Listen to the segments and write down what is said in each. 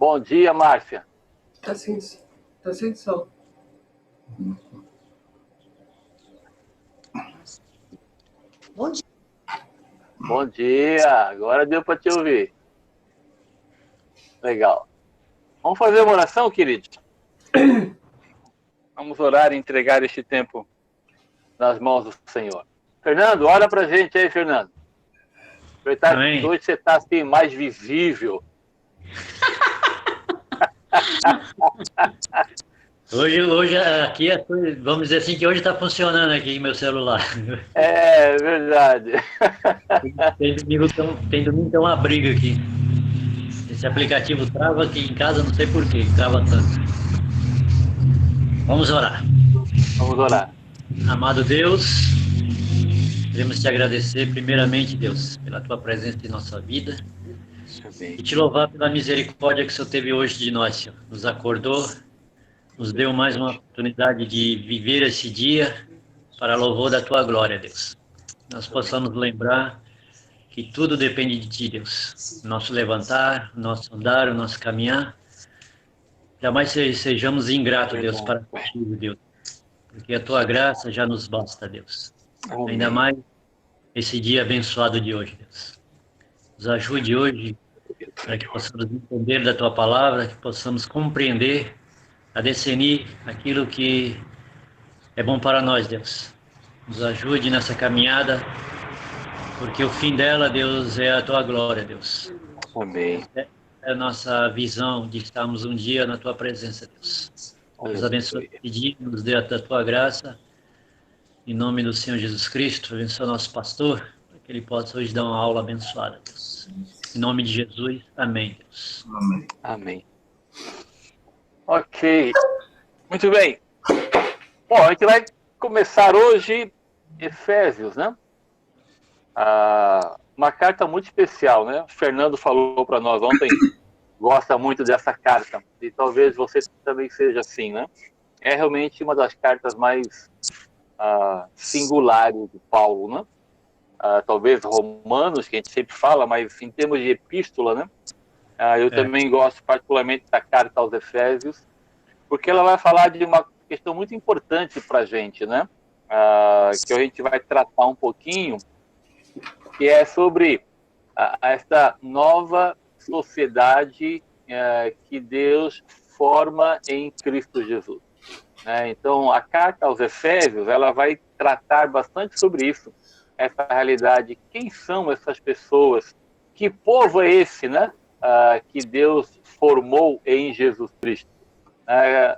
Bom dia, Márcia. Tá sem som. Bom dia. Bom dia, agora deu para te ouvir. Legal. Vamos fazer uma oração, querido? Vamos orar e entregar este tempo nas mãos do Senhor. Fernando, olha pra gente aí, Fernando. Amém. Hoje você está assim, mais visível. Hoje aqui, vamos dizer assim, que hoje está funcionando aqui meu celular. É verdade. Tem domingo tem uma briga aqui. Esse aplicativo trava aqui em casa, não sei porquê, trava tanto. Vamos orar. Vamos orar. Amado Deus, queremos te agradecer primeiramente, Deus, pela tua presença em nossa vida. Amém. E te louvar pela misericórdia que o Senhor teve hoje de nós, Senhor. Nos acordou, nos deu mais uma oportunidade de viver esse dia para louvor da tua glória, Deus. Nós possamos lembrar que tudo depende de ti, Deus. O nosso levantar, o nosso andar, o nosso caminhar. Jamais sejamos ingratos, Deus, para contigo, Deus. Porque a tua graça já nos basta, Deus. Amém. Ainda mais esse dia abençoado de hoje, Deus. Nos ajude hoje para que possamos entender da tua palavra, que possamos compreender, a discernir aquilo que é bom para nós, Deus. Nos ajude nessa caminhada, porque o fim dela, Deus, é a tua glória, Deus. Amém. É a nossa visão de estarmos um dia na tua presença, Deus. Nos abençoe, pedimos da tua graça, em nome do Senhor Jesus Cristo. Abençoa nosso pastor, para que ele possa hoje dar uma aula abençoada, Deus. Em nome de Jesus, amém, Deus. Amém. Amém. Ok. Muito bem. Bom, a gente vai começar hoje Efésios, né? Uma carta muito especial, né? O Fernando falou para nós ontem, gosta muito dessa carta, e talvez você também seja assim, né? É realmente uma das cartas mais singulares de Paulo, né? Talvez Romanos, que a gente sempre fala, mas em termos de epístola, né? Eu também gosto particularmente da carta aos Efésios, porque ela vai falar de uma questão muito importante para a gente, né? Que a gente vai tratar um pouquinho, que é sobre esta nova sociedade que Deus forma em Cristo Jesus. Então, a carta aos Efésios, ela vai tratar bastante sobre isso, essa realidade. Quem são essas pessoas? Que povo é esse, né? Que Deus formou em Jesus Cristo.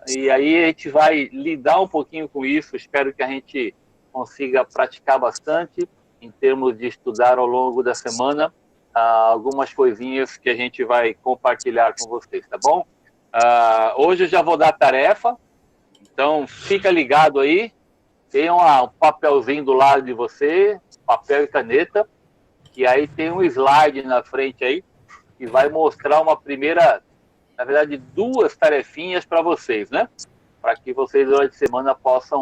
E aí a gente vai lidar um pouquinho com isso. Espero que a gente consiga praticar bastante em termos de estudar ao longo da semana algumas coisinhas que a gente vai compartilhar com vocês, tá bom? Hoje eu já vou dar tarefa, então fica ligado aí. Tem um papelzinho do lado de você, papel e caneta, que aí tem um slide na frente aí, que vai mostrar uma primeira, na verdade, 2 tarefinhas para vocês, né? Para que vocês durante a semana possam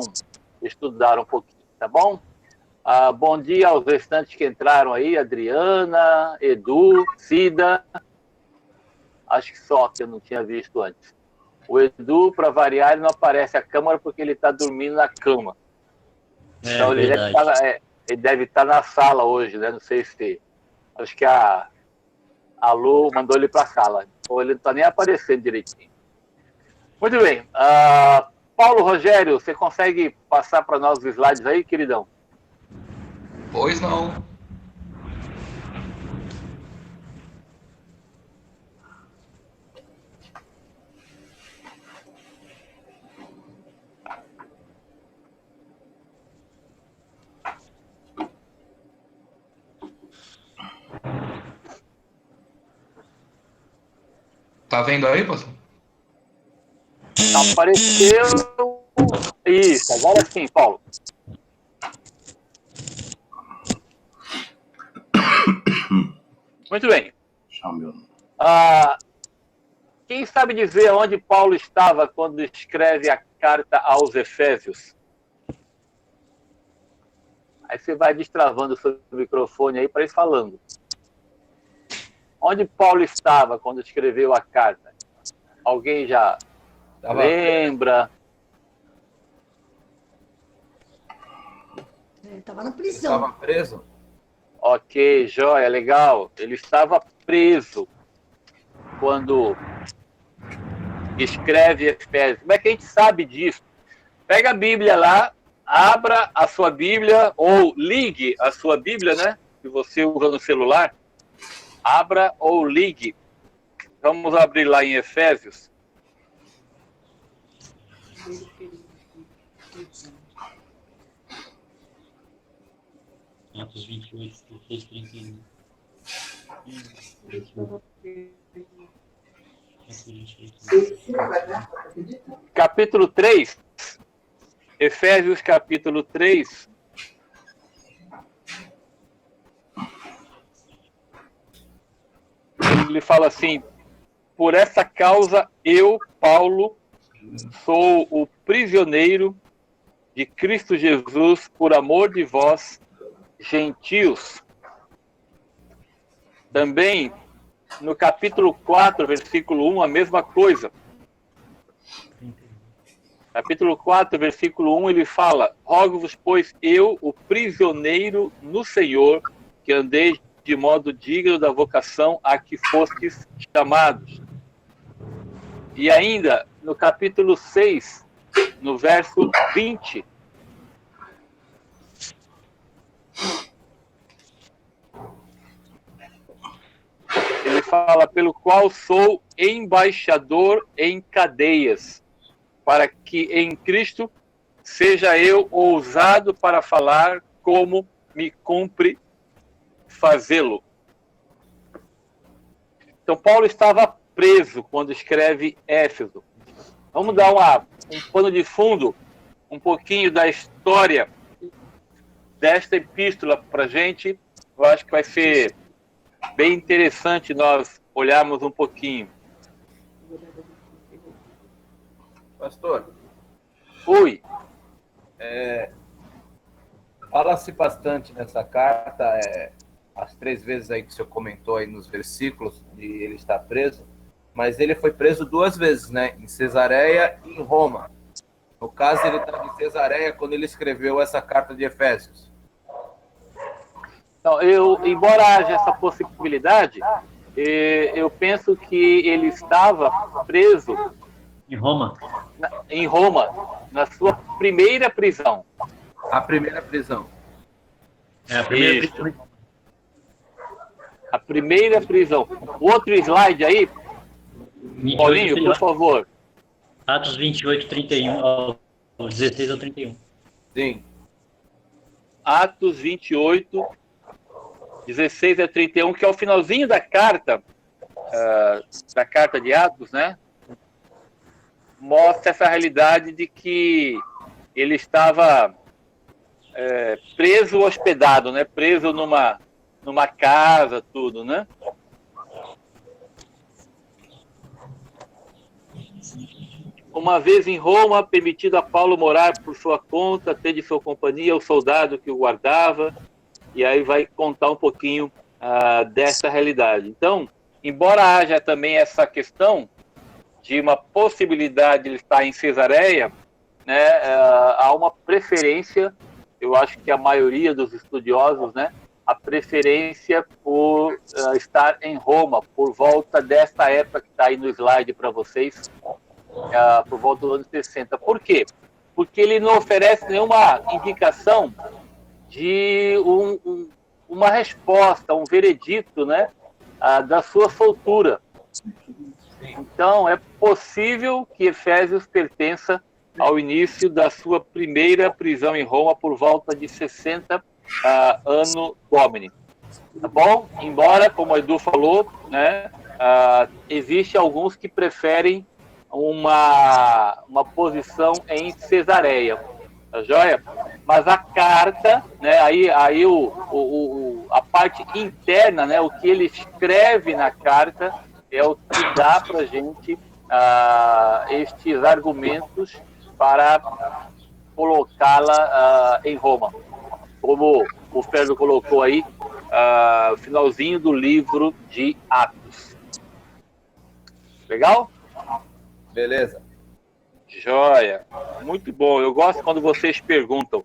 estudar um pouquinho, tá bom? Bom dia aos restantes que entraram aí, Adriana, Edu, Cida. Acho que só que eu não tinha visto antes. O Edu, para variar, ele não aparece a câmera porque ele está dormindo na cama. Então ele deve estar na sala hoje, né? Não sei se... Acho que a Lu mandou ele para a sala. Ou ele não está nem aparecendo direitinho. Muito bem. Paulo Rogério, você consegue passar para nós os slides aí, queridão? Pois não. Tá vendo aí, pastor? Apareceu. Isso, agora sim, Paulo. Muito bem. Quem sabe dizer onde Paulo estava quando escreve a carta aos Efésios? Aí você vai destravando o seu microfone aí para ir falando. Onde Paulo estava quando escreveu a carta? Alguém já lembra? Ele estava na prisão. Estava preso? Ok, joia, legal. Ele estava preso quando escreve Efésios. Como é que a gente sabe disso? Pega a Bíblia lá, abra a sua Bíblia ou ligue a sua Bíblia, né? Se você usa no celular, abra ou ligue. Vamos abrir lá em Efésios. Atos 28, 16, 31. Capítulo 3. Efésios capítulo 3. Ele fala assim: por essa causa eu, Paulo, sou o prisioneiro de Cristo Jesus por amor de vós, gentios. Também no capítulo 4, versículo 1, a mesma coisa. Capítulo 4, versículo 1, ele fala: rogo-vos, pois, eu, o prisioneiro no Senhor, que andeis de modo digno da vocação a que fostes chamados. E ainda, no capítulo 6, no verso 20, ele fala: pelo qual sou embaixador em cadeias, para que em Cristo seja eu ousado para falar como me cumpre fazê-lo. Então, Paulo estava preso quando escreve Éfeso. Vamos dar um pano de fundo, um pouquinho da história desta epístola para a gente. Eu acho que vai ser bem interessante nós olharmos um pouquinho. Pastor, Oi. Fala-se bastante nessa carta, as 3 vezes aí que o senhor comentou aí nos versículos, de ele estar preso, mas ele foi preso 2 vezes, né? Em Cesareia e em Roma. No caso, ele estava em Cesareia quando ele escreveu essa carta de Efésios. Então, embora haja essa possibilidade, eu penso que ele estava preso Em Roma. em Roma, na sua primeira prisão. A primeira prisão. É a primeira Isso. prisão. A primeira prisão. Outro slide aí, 28, Paulinho, por favor. Atos 28, 31, ao 16 ao 31. Sim. Atos 28, 16 a 31, que é o finalzinho da carta de Atos, né? Mostra essa realidade de que ele estava preso, hospedado, né? Preso numa casa, tudo, né? Uma vez em Roma, permitido a Paulo morar por sua conta, ter de sua companhia o soldado que o guardava, e aí vai contar um pouquinho dessa realidade. Então, embora haja também essa questão de uma possibilidade de ele estar em Cesareia, né, há uma preferência, eu acho que a maioria dos estudiosos, né, a preferência por estar em Roma, por volta dessa época que está aí no slide para vocês, por volta dos anos 60. Por quê? Porque ele não oferece nenhuma indicação de uma resposta, um veredito, né, da sua soltura. Então, é possível que Efésios pertença ao início da sua primeira prisão em Roma por volta de 60 Anno Domini. Tá bom? Embora, como o Edu falou, né, existe alguns que preferem uma posição em Cesareia. Tá joia? Mas a carta, né, aí a parte interna, né, o que ele escreve na carta é o que dá para a gente estes argumentos para colocá-la em Roma. Como o Pedro colocou aí, finalzinho do livro de Atos. Legal? Beleza? Joia. Muito bom. Eu gosto quando vocês perguntam.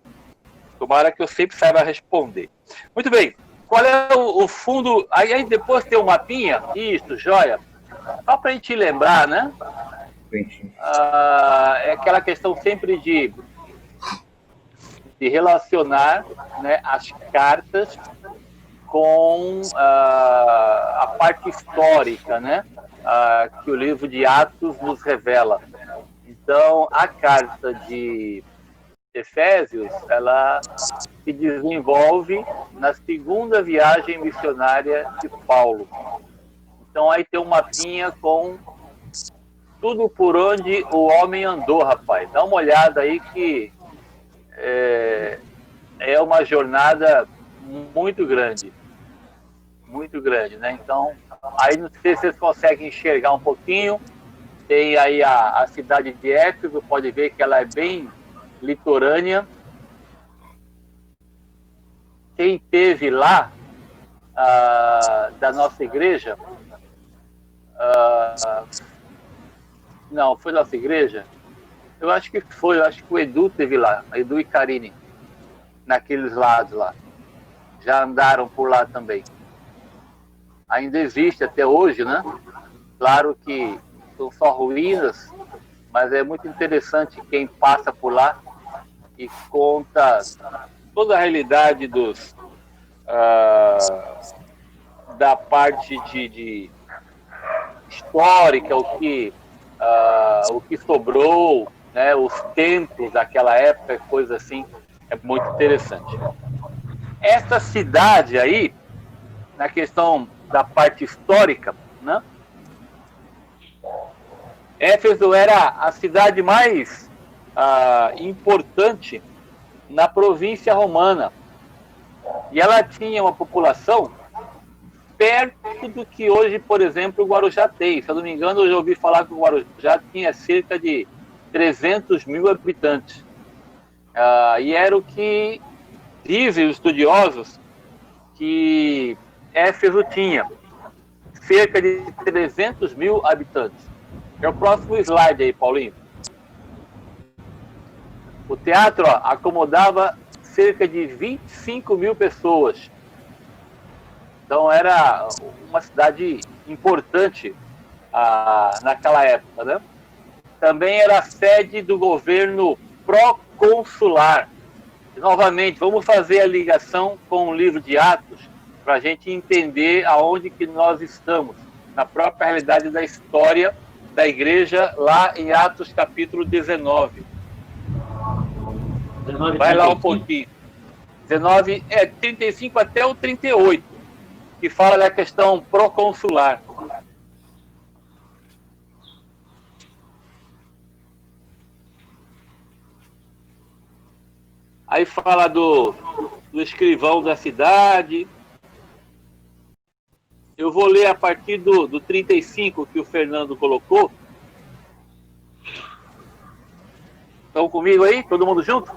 Tomara que eu sempre saiba responder. Muito bem. Qual é o fundo? Aí depois tem o mapinha. Isso, joia. Só para a gente lembrar, né? É aquela questão sempre de relacionar, né, as cartas com a parte histórica, né? Que o livro de Atos nos revela. Então, a carta de Efésios, ela se desenvolve na segunda viagem missionária de Paulo. Então, aí tem um mapinha com tudo por onde o homem andou, rapaz. Dá uma olhada aí que é uma jornada muito grande, né? Então, aí não sei se vocês conseguem enxergar um pouquinho. Tem aí a cidade de Éfeso, pode ver que ela é bem litorânea. Quem teve lá da nossa igreja, não, foi nossa igreja? Eu acho que foi, eu acho que o Edu teve lá, Edu e Karine, naqueles lados lá. Já andaram por lá também. Ainda existe até hoje, né? Claro que são só ruínas, mas é muito interessante quem passa por lá e conta toda a realidade da parte de histórica, o que sobrou, né, os templos daquela época, coisa assim, é muito interessante. Essa cidade aí, na questão da parte histórica, né, Éfeso era a cidade mais importante na província romana. E ela tinha uma população perto do que hoje, por exemplo, o Guarujá tem. Se eu não me engano, eu já ouvi falar que o Guarujá tinha cerca de 300 mil habitantes. E era o que dizem os estudiosos que Éfeso tinha. Cerca de 300 mil habitantes. É o próximo slide aí, Paulinho. O teatro acomodava cerca de 25 mil pessoas. Então era uma cidade importante naquela época, né? Também era a sede do governo proconsular. E, novamente, vamos fazer a ligação com o livro de Atos para a gente entender aonde que nós estamos, na própria realidade da história da igreja, lá em Atos capítulo 19. Vai lá um pouquinho. 19, 35 até o 38, que fala da questão proconsular. Aí fala do escrivão da cidade. Eu vou ler a partir do 35 que o Fernando colocou. Estão comigo aí? Todo mundo junto?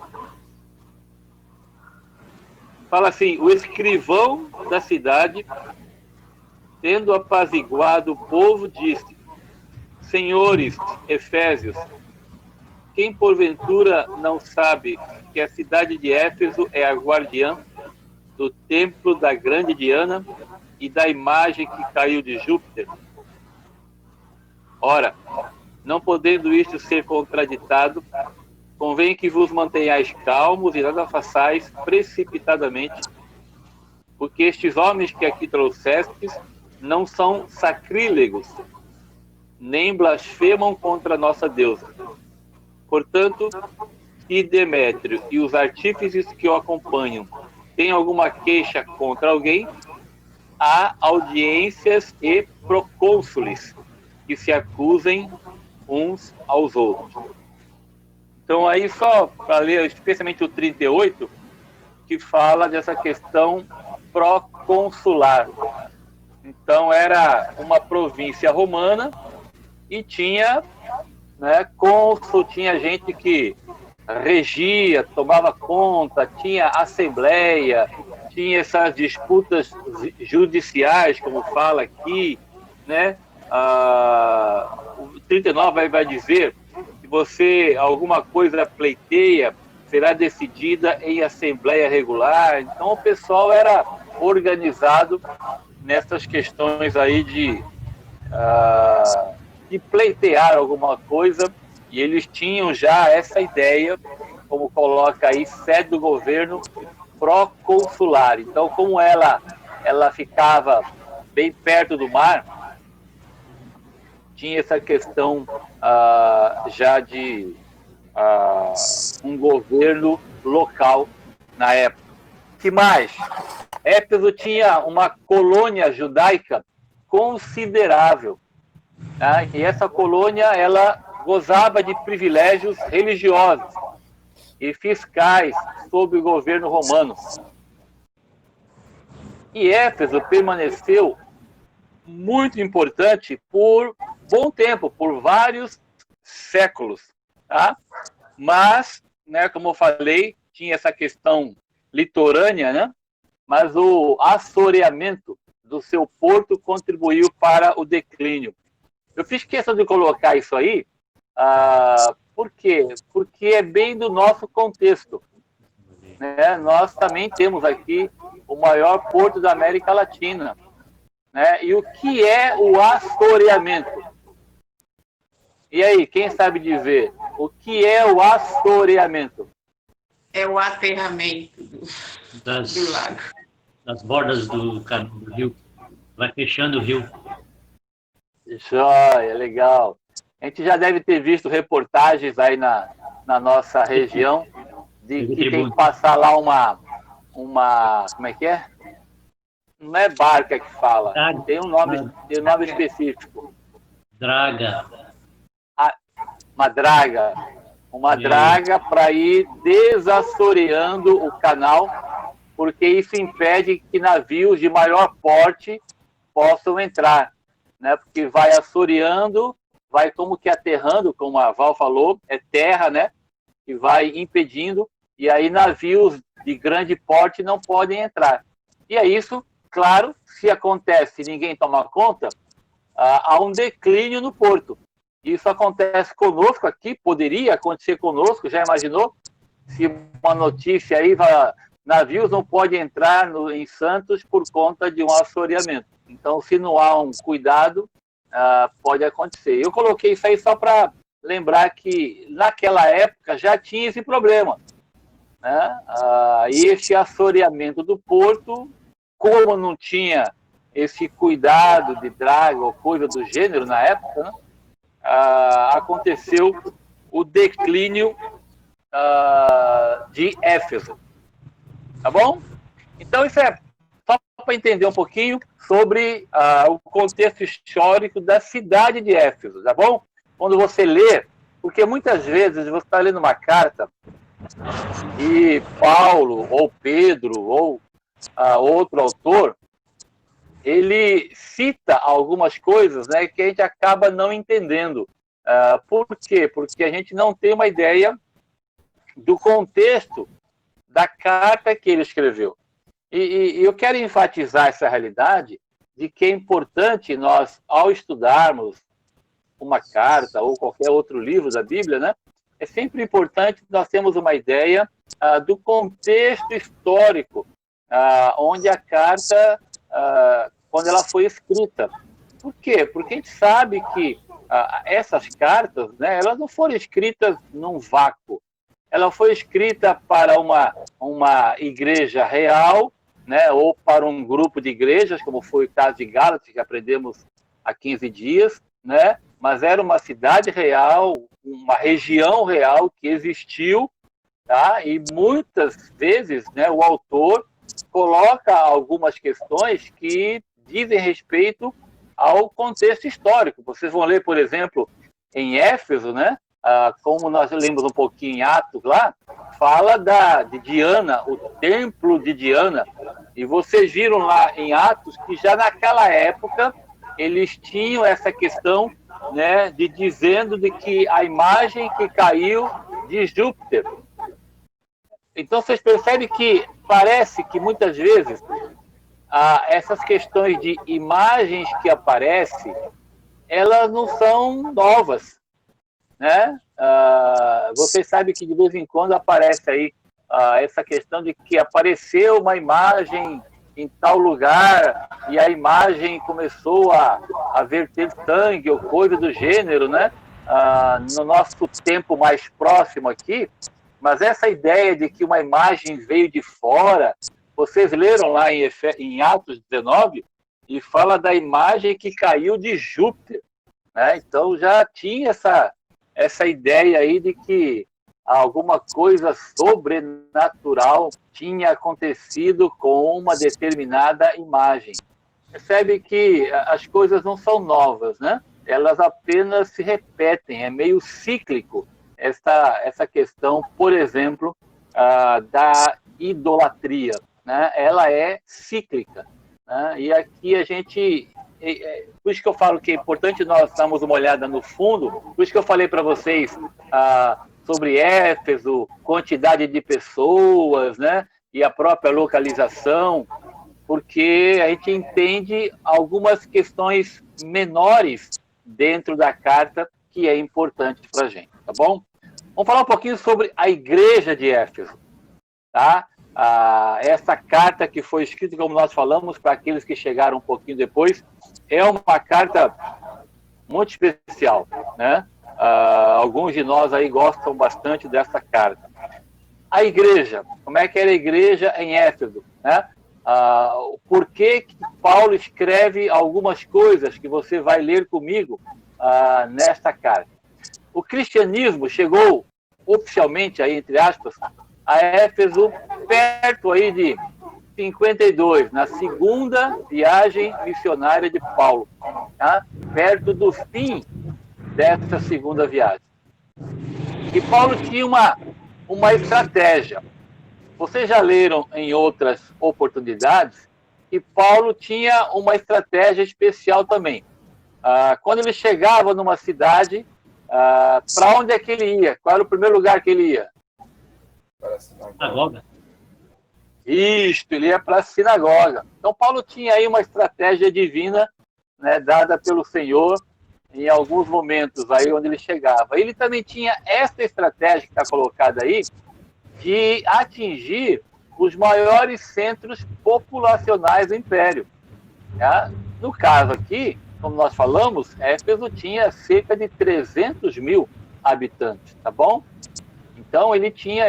Fala assim: o escrivão da cidade, tendo apaziguado o povo, disse: Senhores Efésios, quem porventura não sabe que a cidade de Éfeso é a guardiã do templo da grande Diana e da imagem que caiu de Júpiter? Ora, não podendo isto ser contraditado, convém que vos mantenhais calmos e nada façais precipitadamente, porque estes homens que aqui trouxestes não são sacrílegos, nem blasfemam contra a nossa deusa. Portanto, se Demétrio e os artífices que o acompanham têm alguma queixa contra alguém, há audiências e procônsules que se acusem uns aos outros. Então, aí só para ler, especialmente o 38, que fala dessa questão proconsular. Então, era uma província romana e tinha, né, cônsul, tinha gente que regia, tomava conta, tinha assembleia, tinha essas disputas judiciais, como fala aqui, né? 39 vai dizer que você, alguma coisa pleiteia, será decidida em assembleia regular. Então o pessoal era organizado nessas questões aí de pleitear alguma coisa, e eles tinham já essa ideia, como coloca aí, sede do governo proconsular. Então, como ela ficava bem perto do mar, tinha essa questão já de um governo local na época. Que mais? Éfeso tinha uma colônia judaica considerável, tá? E essa colônia ela gozava de privilégios religiosos e fiscais sob o governo romano. E Éfeso permaneceu muito importante por bom tempo, por vários séculos, tá? Mas, né, como eu falei, tinha essa questão litorânea, né? Mas o assoreamento do seu porto contribuiu para o declínio. Eu fiz questão de colocar isso aí, por quê? Porque é bem do nosso contexto, né? Nós também temos aqui o maior porto da América Latina, né? E o que é o assoreamento? E aí, quem sabe dizer o que é o assoreamento? É o aterramento do lago. Das bordas do rio. Vai fechando o rio. Joia, legal. A gente já deve ter visto reportagens aí na nossa região de que tem que passar lá uma como é que é? Não é barca que fala, tem um nome específico. Draga. Uma draga para ir desassoreando o canal, porque isso impede que navios de maior porte possam entrar, né? Porque vai assoreando, vai como que aterrando, como a Val falou, é terra, né? Que vai impedindo, e aí navios de grande porte não podem entrar. E é isso, claro, se acontece e ninguém toma conta, há um declínio no porto. Isso acontece conosco aqui, poderia acontecer conosco, já imaginou? Se uma notícia aí, navios não podem entrar em Santos por conta de um assoreamento. Então, se não há um cuidado, pode acontecer. Eu coloquei isso aí só para lembrar que naquela época já tinha esse problema, né? E esse assoreamento do porto, como não tinha esse cuidado de draga ou coisa do gênero na época, né? Aconteceu o declínio de Éfeso. Tá bom? Então, isso é só para entender um pouquinho sobre o contexto histórico da cidade de Éfeso, tá bom? Quando você lê, porque muitas vezes você está lendo uma carta e Paulo, ou Pedro, ou outro autor, ele cita algumas coisas, né, que a gente acaba não entendendo. Por quê? Porque a gente não tem uma ideia do contexto da carta que ele escreveu. E eu quero enfatizar essa realidade de que é importante nós, ao estudarmos uma carta ou qualquer outro livro da Bíblia, né, é sempre importante nós termos uma ideia do contexto histórico onde a carta, quando ela foi escrita. Por quê? Porque a gente sabe que essas cartas, né, elas não foram escritas num vácuo. Ela foi escrita para uma igreja real, né, ou para um grupo de igrejas, como foi o caso de Gálatas, que aprendemos há 15 dias, né? Mas era uma cidade real, uma região real que existiu, tá? E muitas vezes, né, o autor coloca algumas questões que dizem respeito ao contexto histórico. Vocês vão ler, por exemplo, em Éfeso, né? Como nós lemos um pouquinho em Atos lá, fala de Diana, o templo de Diana. E vocês viram lá em Atos que já naquela época eles tinham essa questão, né, dizendo de que a imagem que caiu de Júpiter. Então vocês percebem que parece que muitas vezes essas questões de imagens que aparecem elas não são novas, né? Vocês sabem que de vez em quando aparece aí essa questão de que apareceu uma imagem em tal lugar e a imagem começou a verter sangue ou coisa do gênero, né? No nosso tempo mais próximo aqui, mas essa ideia de que uma imagem veio de fora, vocês leram lá em Atos 19 e fala da imagem que caiu de Júpiter, né? Então já tinha essa ideia aí de que alguma coisa sobrenatural tinha acontecido com uma determinada imagem. Percebe que as coisas não são novas, né? Elas apenas se repetem, é meio cíclico essa questão, por exemplo, da idolatria, né? Ela é cíclica, né? E aqui a gente... por isso que eu falo que é importante nós darmos uma olhada no fundo, por isso que eu falei para vocês sobre Éfeso, quantidade de pessoas, né? E a própria localização, porque a gente entende algumas questões menores dentro da carta que é importante para a gente, tá bom? Vamos falar um pouquinho sobre a igreja de Éfeso, tá? Essa carta que foi escrita, como nós falamos, para aqueles que chegaram um pouquinho depois, é uma carta muito especial, né? Alguns de nós aí gostam bastante dessa carta. A igreja, como é que era a igreja em Éfeso, né? Por que Paulo escreve algumas coisas que você vai ler comigo nesta carta? O cristianismo chegou oficialmente, aí, entre aspas, a Éfeso perto aí de 52, na segunda viagem missionária de Paulo, tá? Perto do fim dessa segunda viagem. E Paulo tinha uma estratégia. Vocês já leram em outras oportunidades que Paulo tinha uma estratégia especial também. Quando ele chegava numa cidade, para onde é que ele ia? Qual era o primeiro lugar que ele ia? Para a sinagoga. Sinagoga. Isto, ele ia para a sinagoga. Então Paulo tinha aí uma estratégia divina, né, dada pelo Senhor em alguns momentos aí onde ele chegava. Ele também tinha essa estratégia que está colocada aí, de atingir os maiores centros populacionais do Império. Tá? No caso aqui, como nós falamos, Éfeso tinha cerca de 300 mil habitantes, tá bom? Então ele tinha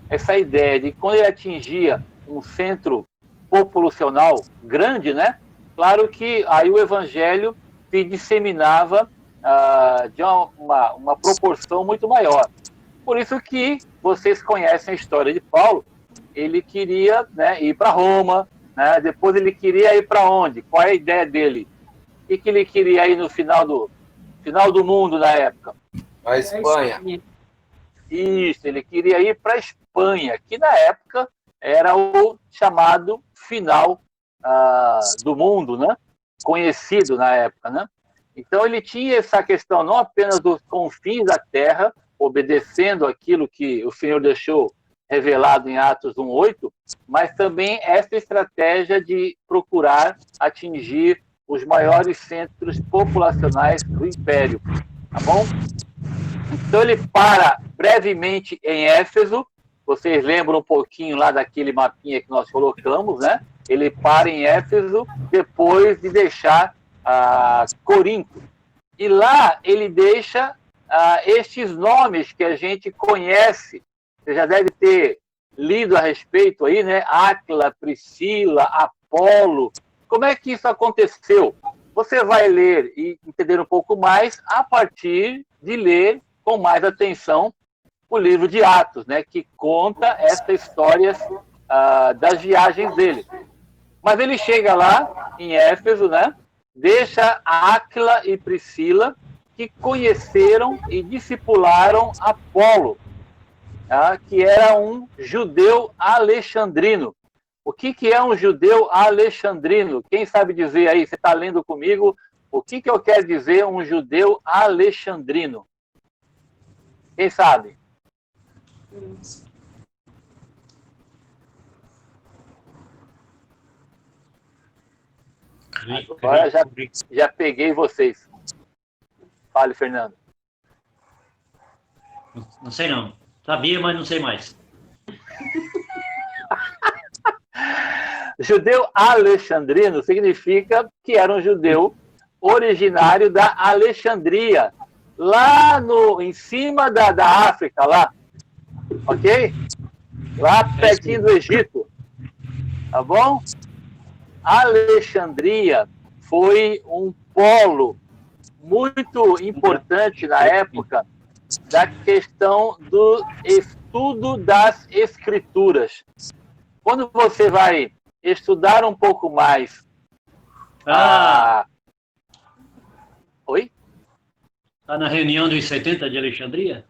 essa ideia de quando ele atingia um centro populacional grande, né? Claro que aí o evangelho se disseminava de uma proporção muito maior. Por isso que vocês conhecem a história de Paulo. Ele queria, né, ir para Roma, né? Depois ele queria ir para onde? Qual é a ideia dele? O que ele queria ir no final do mundo na época? A Espanha. Isso, ele queria ir para a Espanha, que na época era o chamado final do mundo, né? Conhecido na época, né? Então ele tinha essa questão não apenas dos confins da terra, obedecendo aquilo que o Senhor deixou revelado em Atos 1:8, mas também essa estratégia de procurar atingir os maiores centros populacionais do Império, tá bom? Então ele para brevemente em Éfeso, vocês lembram um pouquinho lá daquele mapinha que nós colocamos, né? Ele para em Éfeso depois de deixar Corinto. E lá ele deixa estes nomes que a gente conhece, você já deve ter lido a respeito aí, né? Áquila, Priscila, Apolo. Como é que isso aconteceu? Você vai ler e entender um pouco mais a partir de ler com mais atenção o livro de Atos, né? Que conta essa história das viagens dele. Mas ele chega lá em Éfeso, né? Deixa Áquila e Priscila, que conheceram e discipularam Apolo, que era um judeu alexandrino. O que é um judeu alexandrino? Quem sabe dizer aí, você está lendo comigo, o que eu quero dizer um judeu alexandrino? Quem sabe? Agora já peguei vocês. Fale, Fernando. Não sei não. Sabia, mas não sei mais. Judeu alexandrino significa que era um judeu originário da Alexandria, lá em cima da África, lá, ok? Lá pertinho do Egito, tá bom? Alexandria foi um polo muito importante na época da questão do estudo das escrituras. Quando você vai estudar um pouco mais... Oi? Está na reunião dos 70 de Alexandria?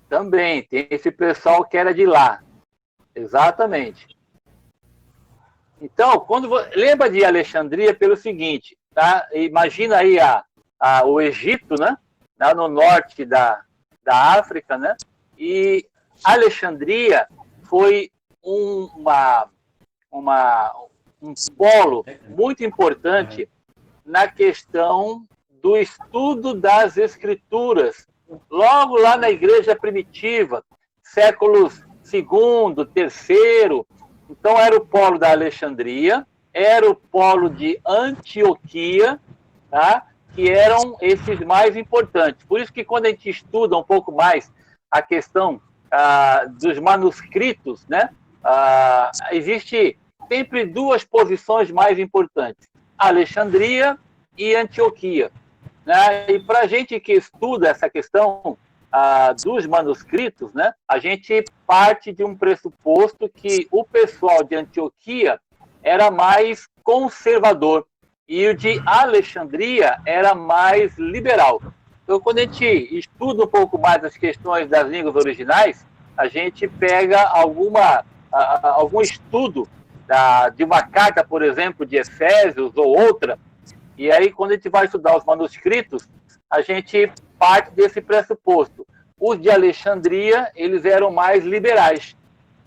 Também, tem esse pessoal que era de lá. Exatamente. Então, lembra de Alexandria pelo seguinte, tá? Imagina aí o Egito, né? Lá no norte da África, né? E Alexandria foi um polo muito importante na questão do estudo das escrituras. Logo lá na igreja primitiva, séculos II, III, então era o polo da Alexandria, era o polo de Antioquia, tá? Que eram esses mais importantes. Por isso que quando a gente estuda um pouco mais a questão dos manuscritos, né? Existe sempre duas posições mais importantes, Alexandria e Antioquia. Né? E para a gente que estuda essa questão dos manuscritos, né? A gente parte de um pressuposto que o pessoal de Antioquia era mais conservador e o de Alexandria era mais liberal. Então, quando a gente estuda um pouco mais as questões das línguas originais, a gente pega algum estudo de uma carta, por exemplo, de Efésios ou outra, e aí quando a gente vai estudar os manuscritos, a gente parte desse pressuposto. Os de Alexandria, eles eram mais liberais,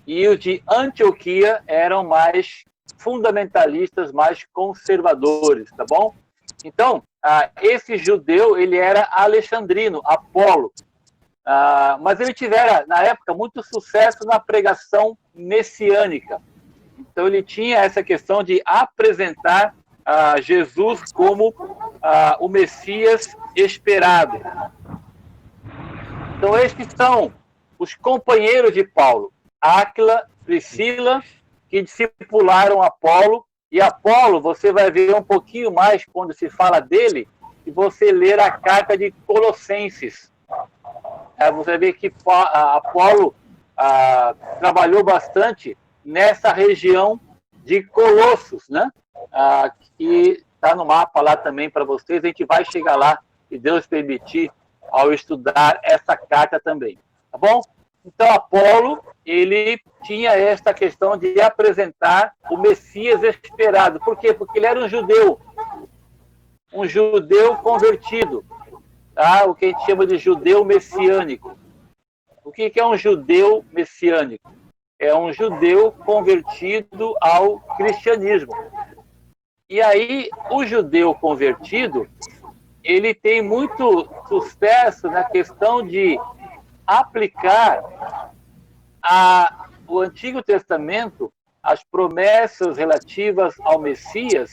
e os de Antioquia eram mais fundamentalistas, mais conservadores, tá bom? Então, esse judeu, ele era alexandrino, Apolo, mas ele tivera, na época, muito sucesso na pregação messiânica. Então, ele tinha essa questão de apresentar Jesus como o Messias esperado. Então, estes são os companheiros de Paulo, Áquila, Priscila, que discipularam Apolo. E Apolo, você vai ver um pouquinho mais quando se fala dele, se você ler a carta de Colossenses. Você vê que Apolo trabalhou bastante nessa região de Colossos, né? Que está no mapa lá também para vocês. A gente vai chegar lá, se Deus permitir, ao estudar essa carta também. Tá bom? Então, Apolo, ele tinha esta questão de apresentar o Messias esperado. Por quê? Porque ele era um judeu convertido, tá? O que a gente chama de judeu messiânico. O que é um judeu messiânico? É um judeu convertido ao cristianismo. E aí, o judeu convertido, ele tem muito sucesso na questão de aplicar o Antigo Testamento, as promessas relativas ao Messias,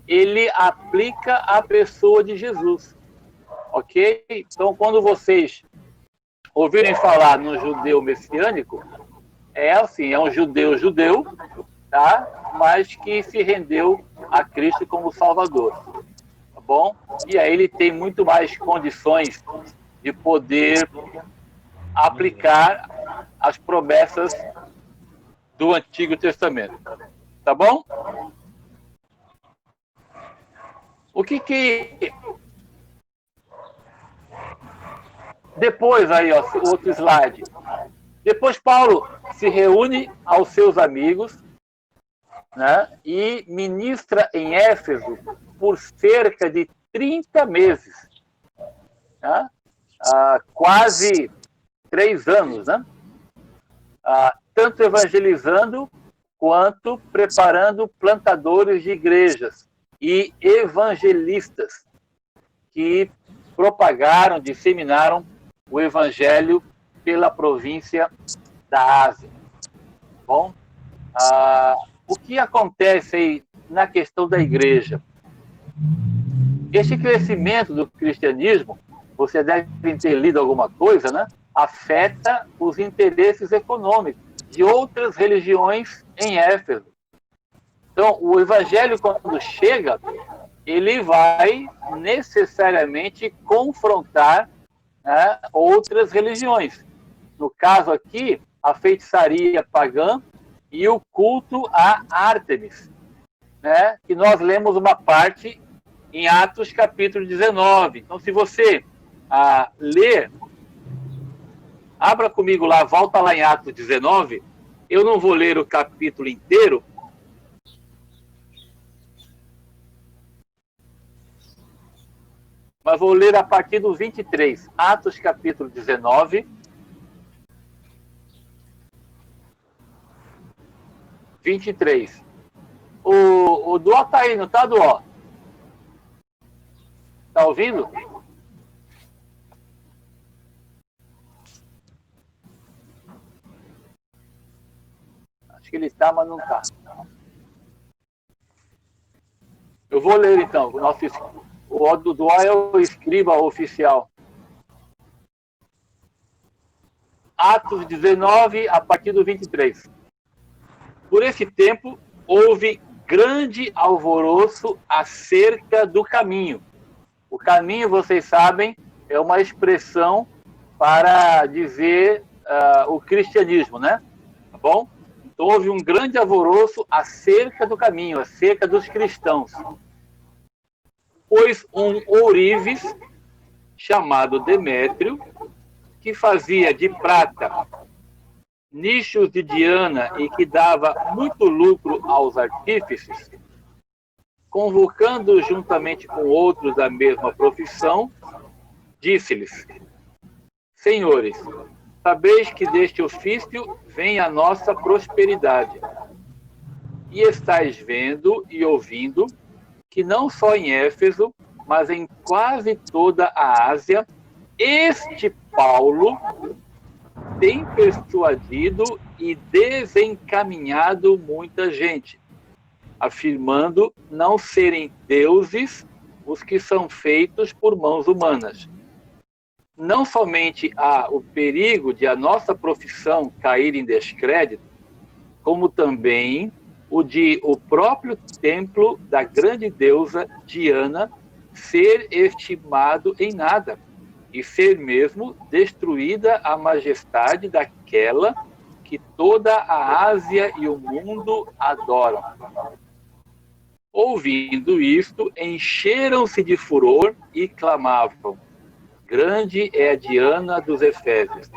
ele aplica à pessoa de Jesus. Ok? Então, quando vocês ouvirem falar no judeu messiânico, é assim, é um judeu, tá? Mas que se rendeu a Cristo como Salvador. Tá bom? E aí ele tem muito mais condições de poder aplicar as promessas do Antigo Testamento. Tá bom? O que depois aí, ó, outro slide. Depois Paulo se reúne aos seus amigos, né, e ministra em Éfeso por cerca de 30 meses. Né? Quase 3 anos, né? Tanto evangelizando quanto preparando plantadores de igrejas e evangelistas que propagaram, disseminaram o evangelho pela província da Ásia. Bom, o que acontece aí na questão da igreja? Este crescimento do cristianismo, você deve ter lido alguma coisa, né? Afeta os interesses econômicos de outras religiões em Éfeso. Então, o evangelho, quando chega, ele vai necessariamente confrontar, né, outras religiões. No caso aqui, a feitiçaria pagã e o culto a Ártemis, né, que nós lemos uma parte em Atos capítulo 19. Então, se você ler, abra comigo lá, volta lá em Atos 19, eu não vou ler o capítulo inteiro, mas vou ler a partir do 23. Atos capítulo 19. 23. O Duó tá aí, não tá, Duó? Tá ouvindo? Acho que ele tá, mas não tá. Eu vou ler então. O Duó é o escriba oficial. Atos 19, a partir do 23. Por esse tempo, houve grande alvoroço acerca do caminho. O caminho, vocês sabem, é uma expressão para dizer o cristianismo, né? Tá bom? Então, houve um grande alvoroço acerca do caminho, acerca dos cristãos. Pois um ourives, chamado Demétrio, que fazia de prata nichos de Diana e que dava muito lucro aos artífices, convocando juntamente com outros da mesma profissão, disse-lhes: Senhores, sabeis que deste ofício vem a nossa prosperidade. E estáis vendo e ouvindo que não só em Éfeso, mas em quase toda a Ásia, este Paulo tem persuadido e desencaminhado muita gente, afirmando não serem deuses os que são feitos por mãos humanas. Não somente há o perigo de a nossa profissão cair em descrédito, como também o de o próprio templo da grande deusa Diana ser estimado em nada e ser mesmo destruída a majestade daquela que toda a Ásia e o mundo adoram. Ouvindo isto, encheram-se de furor e clamavam: Grande é a Diana dos Efésios.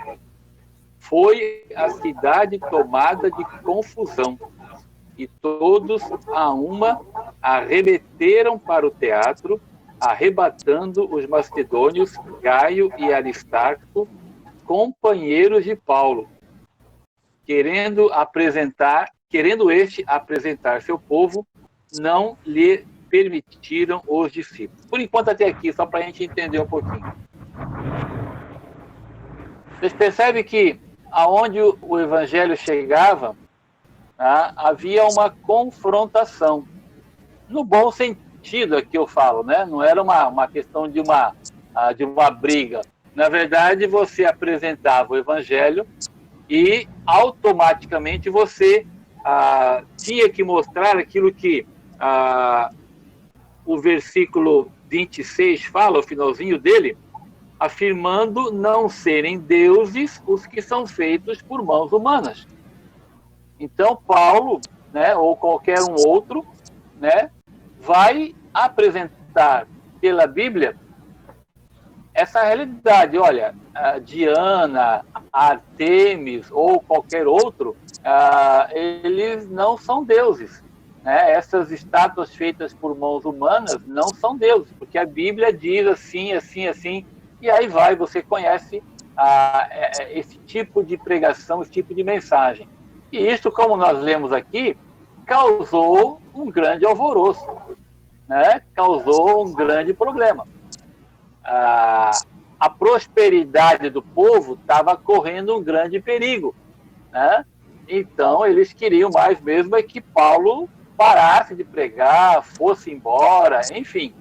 Foi a cidade tomada de confusão, e todos a uma arremeteram para o teatro, arrebatando os macedônios Gaio e Aristarco, companheiros de Paulo, querendo este apresentar seu povo, não lhe permitiram os discípulos. Por enquanto até aqui, só para a gente entender um pouquinho. Vocês percebem que aonde o evangelho chegava, havia uma confrontação, no bom sentido aqui eu falo, né? Não era uma questão de uma briga. Na verdade, você apresentava o evangelho e automaticamente você tinha que mostrar aquilo que o versículo 26 fala, o finalzinho dele, afirmando não serem deuses os que são feitos por mãos humanas. Então, Paulo, né, ou qualquer um outro, né, vai apresentar pela Bíblia essa realidade. Olha, Diana, Artemis ou qualquer outro, eles não são deuses. Né? Essas estátuas feitas por mãos humanas não são deuses, porque a Bíblia diz assim, assim, assim, e aí você conhece esse tipo de pregação, esse tipo de mensagem. E isso, como nós lemos aqui, causou um grande alvoroço, né? Causou um grande problema. a prosperidade do povo estava correndo um grande perigo, né? Então, eles queriam mais mesmo é que Paulo parasse de pregar, fosse embora, enfim,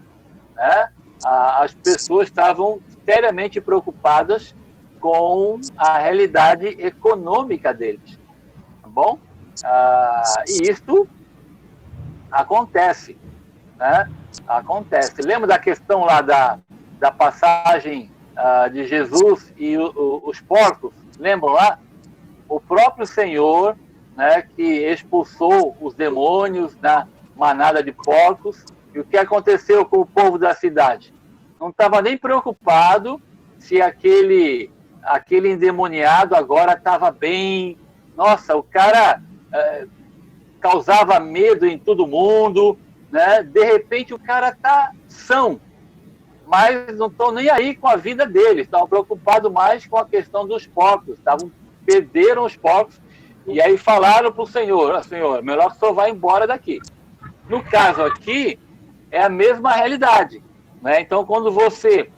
né? As pessoas estavam seriamente preocupadas com a realidade econômica deles, tá bom? E isso acontece, né? Acontece. Lembra da questão lá da passagem de Jesus e os porcos? Lembram lá? O próprio Senhor, né, que expulsou os demônios na manada de porcos, e o que aconteceu com o povo da cidade? Não estava nem preocupado se aquele endemoniado agora estava bem. Nossa, o cara causava medo em todo mundo, né? De repente o cara está são, mas não estão nem aí com a vida deles, estavam preocupados mais com a questão dos porcos, perderam os porcos, e aí falaram para o Senhor, Senhor, melhor que o Senhor vá embora daqui. No caso aqui, é a mesma realidade, né? Então, quando você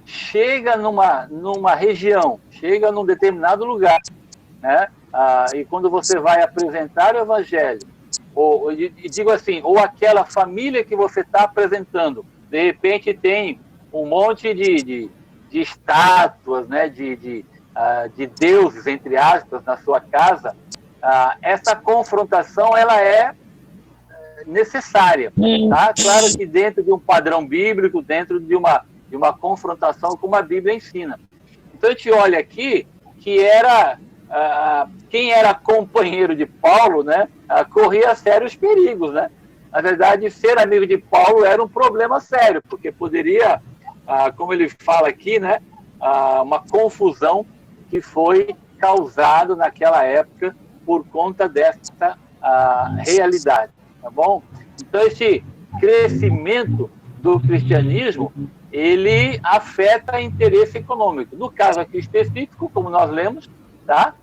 chega numa região, chega num determinado lugar, né? E quando você vai apresentar o Evangelho, e digo assim, ou aquela família que você está apresentando, de repente tem um monte de estátuas, né? De deuses, entre aspas, na sua casa, essa confrontação ela é necessária, tá? Claro que dentro de um padrão bíblico, dentro de uma confrontação como a Bíblia ensina. Então a gente olha aqui que quem era companheiro de Paulo, né, corria sérios perigos, né? Na verdade, ser amigo de Paulo era um problema sério, porque poderia, como ele fala aqui, né, uma confusão que foi causado naquela época por conta dessa realidade, tá bom? Então, esse crescimento do cristianismo, ele afeta interesse econômico. No caso aqui específico, como nós lemos, tá?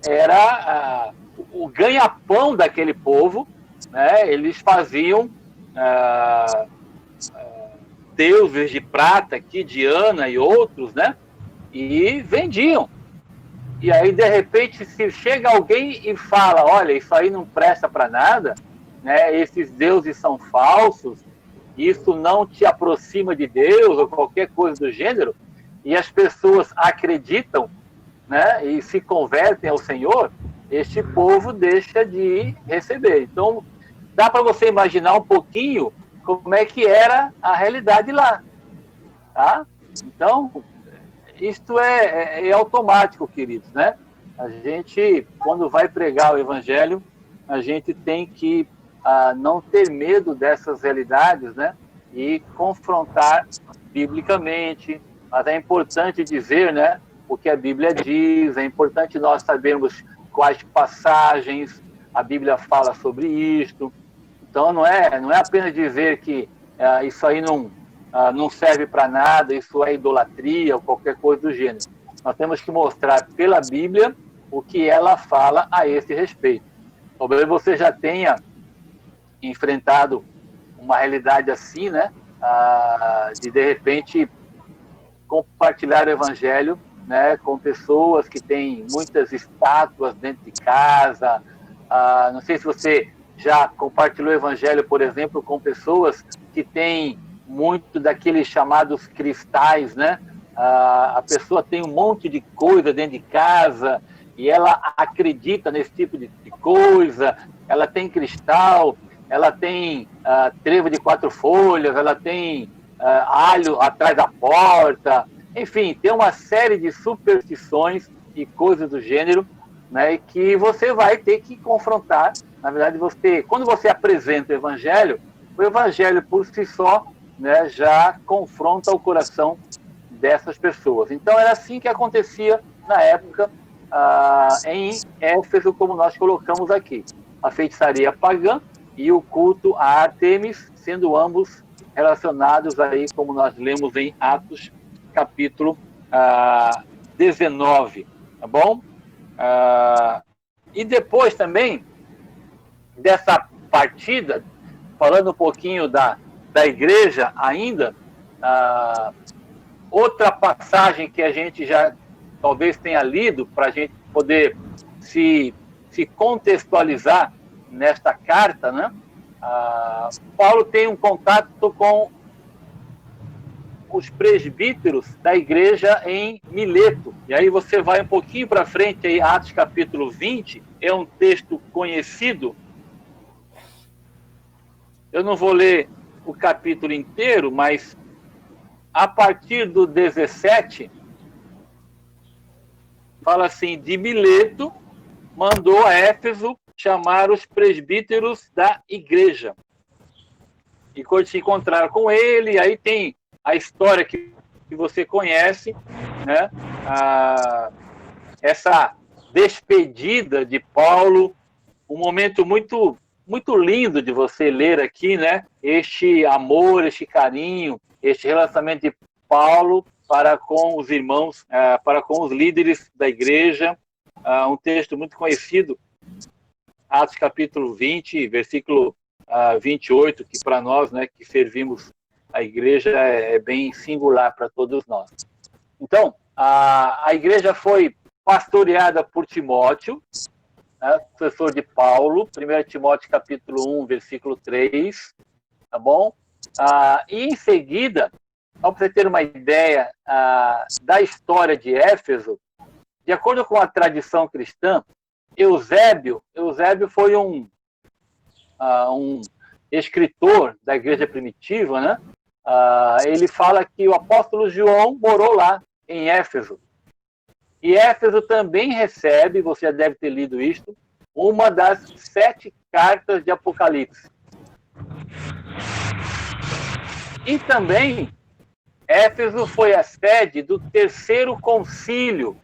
Era o ganha-pão daquele povo, né? Eles faziam deuses de prata, aqui, Diana e outros, né? E vendiam. E aí, de repente, se chega alguém e fala, olha, isso aí não presta para nada, né? Esses deuses são falsos, isso não te aproxima de Deus, ou qualquer coisa do gênero, e as pessoas acreditam, né? E se convertem ao Senhor, este povo deixa de receber. Então, dá para você imaginar um pouquinho como é que era a realidade lá, tá? Então, isto é automático, queridos, né? A gente, quando vai pregar o Evangelho, a gente tem que não ter medo dessas realidades, né? E confrontar biblicamente. Mas é importante dizer, né, o que a Bíblia diz, é importante nós sabermos quais passagens a Bíblia fala sobre isto. Então, não é apenas dizer que isso aí não serve para nada, isso é idolatria ou qualquer coisa do gênero. Nós temos que mostrar pela Bíblia o que ela fala a esse respeito. Talvez você já tenha enfrentado uma realidade assim, né? De repente compartilhar o Evangelho, né, com pessoas que têm muitas estátuas dentro de casa. Não sei se você já compartilhou o Evangelho, por exemplo, com pessoas que têm muito daqueles chamados cristais, né? A pessoa tem um monte de coisa dentro de casa e ela acredita nesse tipo de coisa. Ela tem cristal, ela tem trevo de 4 folhas, ela tem alho atrás da porta, enfim, tem uma série de superstições e coisas do gênero, né, que você vai ter que confrontar. Na verdade, quando você apresenta o Evangelho por si só, né, já confronta o coração dessas pessoas. Então, era assim que acontecia na época em Éfeso, como nós colocamos aqui. A feitiçaria pagã e o culto a Ártemis, sendo ambos relacionados aí, como nós lemos em Atos, capítulo 19, tá bom? E depois também dessa partida, falando um pouquinho da igreja ainda, Outra passagem que a gente já talvez tenha lido, para a gente poder se contextualizar nesta carta, né? Paulo tem um contato com os presbíteros da igreja em Mileto. E aí você vai um pouquinho para frente, aí, Atos capítulo 20, é um texto conhecido. Eu não vou ler o capítulo inteiro, mas a partir do 17, fala assim, de Mileto, mandou a Éfeso chamar os presbíteros da igreja. E quando se encontraram com ele, aí tem a história que você conhece, né? Essa despedida de Paulo, um momento muito, muito lindo de você ler aqui, né? Este amor, este carinho, este relacionamento de Paulo para com os irmãos, para com os líderes da igreja, um texto muito conhecido, Atos capítulo 20, versículo 28, que para nós, né, que servimos a igreja, é bem singular para todos nós. Então, a igreja foi pastoreada por Timóteo, né, sucessor de Paulo, 1 Timóteo capítulo 1, versículo 3, tá bom? E em seguida, só para você ter uma ideia da história de Éfeso, de acordo com a tradição cristã, Eusébio foi um escritor da igreja primitiva, né? Ele fala que o apóstolo João morou lá, em Éfeso. E Éfeso também recebe, você já deve ter lido isto, uma das 7 cartas de Apocalipse. E também, Éfeso foi a sede do 3º concílio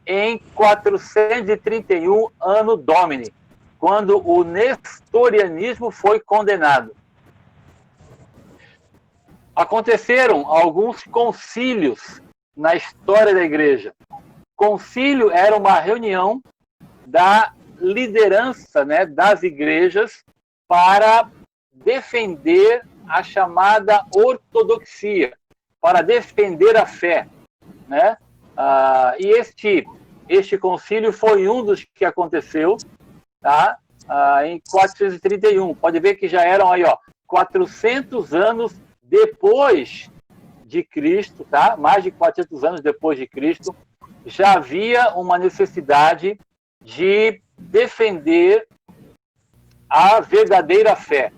em 431 Anno Domini, quando o nestorianismo foi condenado. Aconteceram alguns concílios na história da igreja. Concílio era uma reunião da liderança, né, das igrejas para defender a chamada ortodoxia, para defender a fé, né? E este concílio foi um dos que aconteceu, tá? Em 431. Pode ver que já eram aí, 400 anos depois de Cristo, tá? Mais de 400 anos depois de Cristo, já havia uma necessidade de defender a verdadeira fé,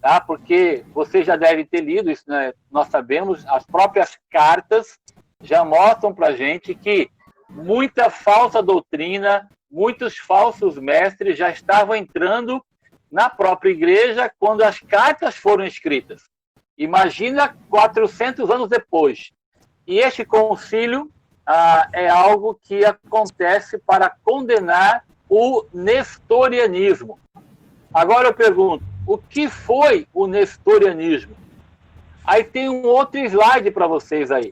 tá? Porque você já deve ter lido isso, né? Nós sabemos, as próprias cartas já mostram para a gente que muita falsa doutrina, muitos falsos mestres já estavam entrando na própria igreja quando as cartas foram escritas. Imagina 400 anos depois. E este concílio é algo que acontece para condenar o nestorianismo. Agora eu pergunto, o que foi o nestorianismo? Aí tem um outro slide para vocês aí.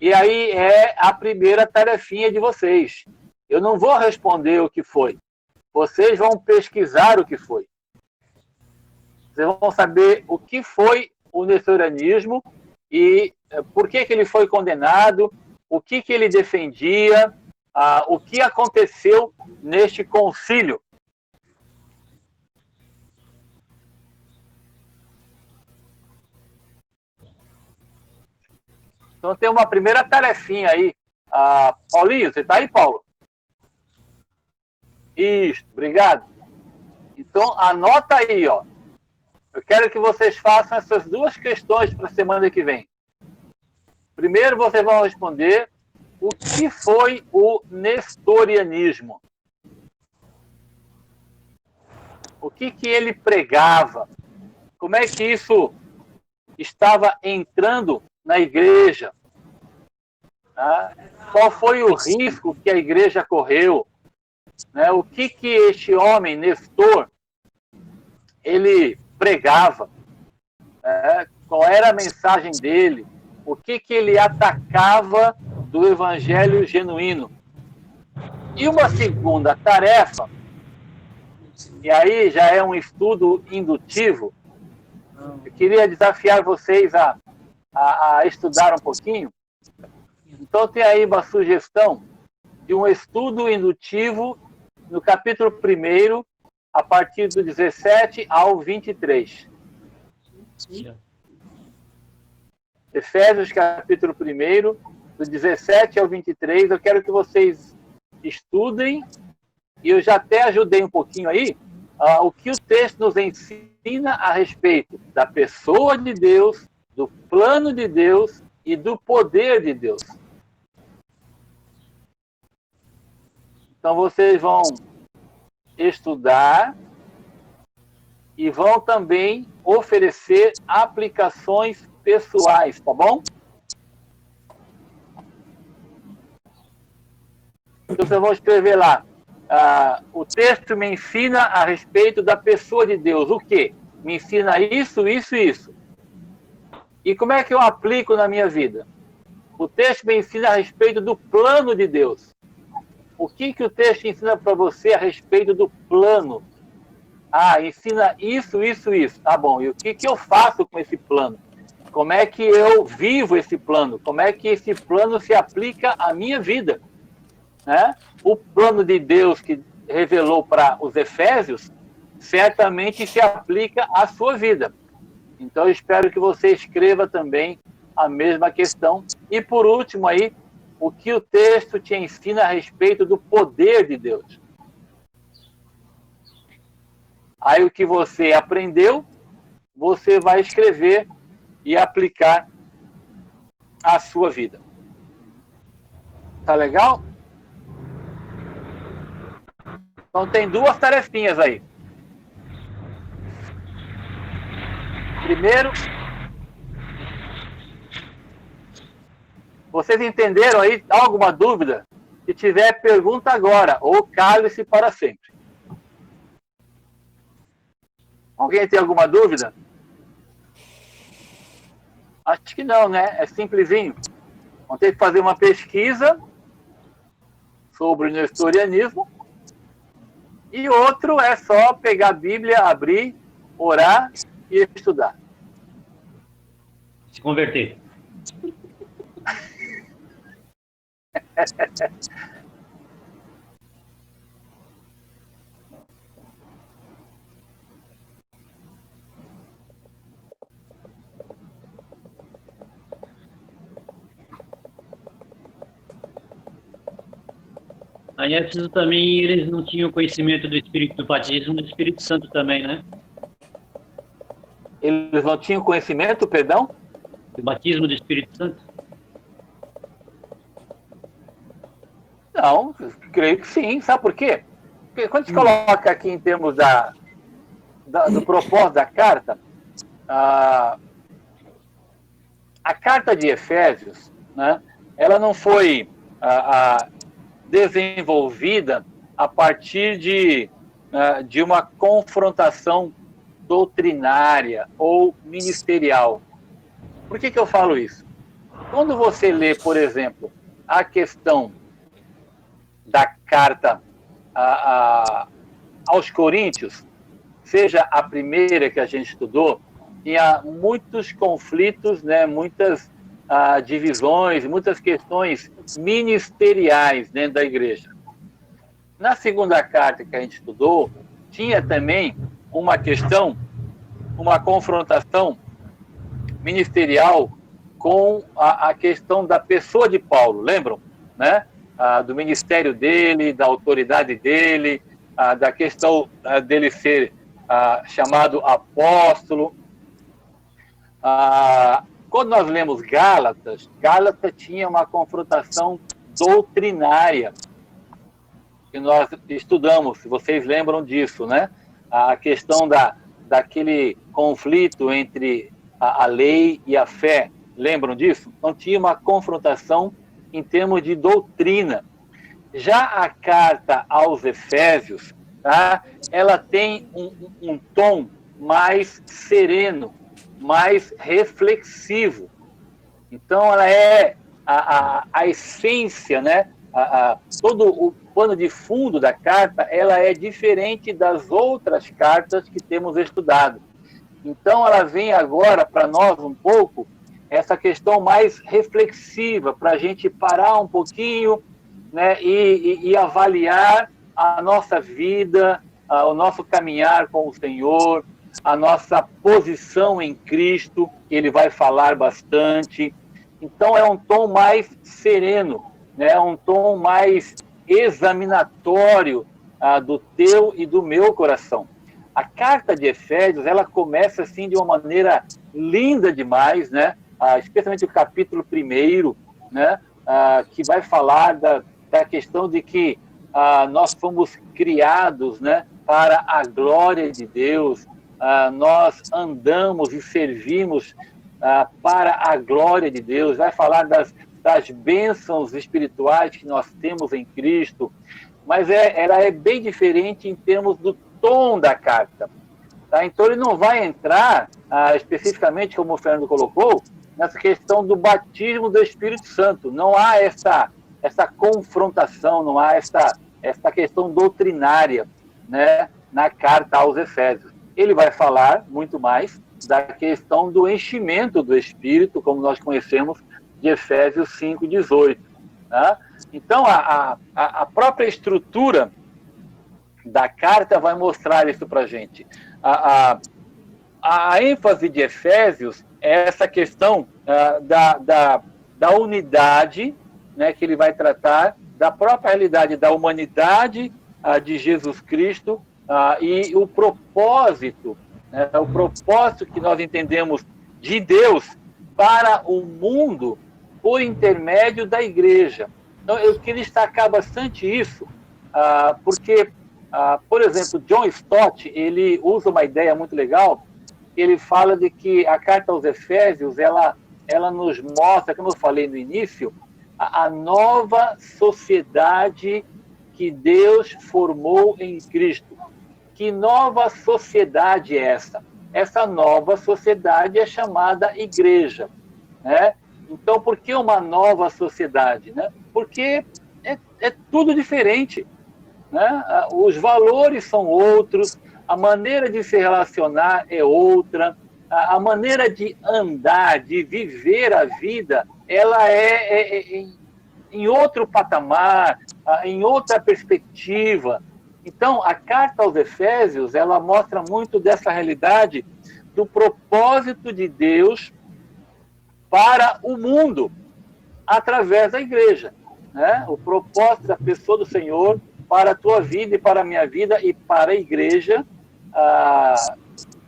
E aí é a primeira tarefinha de vocês. Eu não vou responder o que foi. Vocês vão pesquisar o que foi. Vocês vão saber o que foi o nestorianismo e por que ele foi condenado, o que ele defendia, o que aconteceu neste concílio. Então tem uma primeira tarefinha aí. Paulinho, você está aí, Paulo? Isso, obrigado. Então anota aí, ó. Eu quero que vocês façam essas 2 questões para a semana que vem. Primeiro vocês vão responder o que foi o nestorianismo. O que ele pregava? Como é que isso estava entrando na igreja? Qual foi o risco que a igreja correu? O que este homem, Nestor, ele pregava? Qual era a mensagem dele? O que ele atacava do evangelho genuíno? E uma segunda tarefa, e aí já é um estudo indutivo, eu queria desafiar vocês a a estudar um pouquinho, então tem aí uma sugestão de um estudo indutivo no capítulo 1, a partir do 17 ao 23. Efésios, capítulo 1, do 17 ao 23, eu quero que vocês estudem, e eu já até ajudei um pouquinho aí, o que o texto nos ensina a respeito da pessoa de Deus, do plano de Deus e do poder de Deus. Então vocês vão estudar e vão também oferecer aplicações pessoais, tá bom? Então vocês vão escrever lá, o texto me ensina a respeito da pessoa de Deus. O quê? Me ensina isso, isso e isso. E como é que eu aplico na minha vida? O texto me ensina a respeito do plano de Deus. O que o texto ensina para você a respeito do plano? Ensina isso, isso, isso. Tá bom, e o que eu faço com esse plano? Como é que eu vivo esse plano? Como é que esse plano se aplica à minha vida? Né? O plano de Deus que revelou para os Efésios certamente se aplica à sua vida. Então, eu espero que você escreva também a mesma questão. E, por último, aí, o que o texto te ensina a respeito do poder de Deus. Aí, o que você aprendeu, você vai escrever e aplicar à sua vida. Tá legal? Então, tem duas tarefinhas aí. Primeiro, vocês entenderam aí? Alguma dúvida? Se tiver, pergunta agora, ou cale-se para sempre. Alguém tem alguma dúvida? Acho que não, né? É simplesinho. Vamos ter que fazer uma pesquisa sobre o nestorianismo. E outro é só pegar a Bíblia, abrir, orar e estudar. Se converter. Aí é preciso também, eles não tinham conhecimento do Espírito do batismo e do Espírito Santo também, né? Eles não tinham conhecimento, perdão? Do batismo do Espírito Santo? Não, creio que sim. Sabe por quê? Porque quando a gente coloca aqui em termos do propósito da carta, a carta de Efésios, né, ela não foi desenvolvida a partir de uma confrontação doutrinária ou ministerial. Por que eu falo isso? Quando você lê, por exemplo, a questão da carta aos Coríntios, seja a primeira que a gente estudou, tinha muitos conflitos, né, muitas divisões, muitas questões ministeriais dentro da igreja. Na segunda carta que a gente estudou, tinha também uma questão, uma confrontação ministerial com a questão da pessoa de Paulo, lembram? Né? Do ministério dele, da autoridade dele, da questão dele ser chamado apóstolo. Quando nós lemos Gálatas tinha uma confrontação doutrinária, que nós estudamos, se vocês lembram disso, né? A questão daquele conflito entre a lei e a fé, lembram disso? Então tinha uma confrontação em termos de doutrina. Já a carta aos Efésios, tá? Ela tem um tom mais sereno, mais reflexivo. Então ela é a essência, né? Todo o pano de fundo da carta, ela é diferente das outras cartas que temos estudado. Então ela vem agora para nós um pouco essa questão mais reflexiva, para a gente parar um pouquinho, né, e avaliar a nossa vida, o nosso caminhar com o Senhor, a nossa posição em Cristo, que ele vai falar bastante. Então é um tom mais sereno, né, um tom mais examinatório do teu e do meu coração. A carta de Efésios, ela começa assim de uma maneira linda demais, né? Especialmente o capítulo 1, né? Que vai falar da questão de que nós fomos criados, né, para a glória de Deus, nós andamos e servimos para a glória de Deus, vai falar das bênçãos espirituais que nós temos em Cristo, mas ela é bem diferente em termos do tom da carta. Tá? Então ele não vai entrar especificamente, como o Fernando colocou, nessa questão do batismo do Espírito Santo. Não há essa confrontação, não há essa questão doutrinária, né, na carta aos Efésios. Ele vai falar muito mais da questão do enchimento do Espírito, como nós conhecemos de Efésios 5:18. Tá? Então, a própria estrutura da carta vai mostrar isso para a gente. A ênfase de Efésios é essa questão da unidade, né, que ele vai tratar, da própria realidade da humanidade de Jesus Cristo e o propósito, né, o propósito que nós entendemos de Deus para o mundo por intermédio da igreja. Então, eu queria destacar bastante isso, porque, por exemplo, John Stott, ele usa uma ideia muito legal. Ele fala de que a carta aos Efésios, ela nos mostra, como eu falei no início, a nova sociedade que Deus formou em Cristo. Que nova sociedade é essa? Essa nova sociedade é chamada igreja, né? Então, por que uma nova sociedade, né? Porque é tudo diferente, né? Os valores são outros, a maneira de se relacionar é outra, a maneira de andar, de viver a vida, ela é em outro patamar, em outra perspectiva. Então, a carta aos Efésios, ela mostra muito dessa realidade do propósito de Deus para o mundo, através da igreja, né? O propósito da pessoa do Senhor para a tua vida e para a minha vida e para a igreja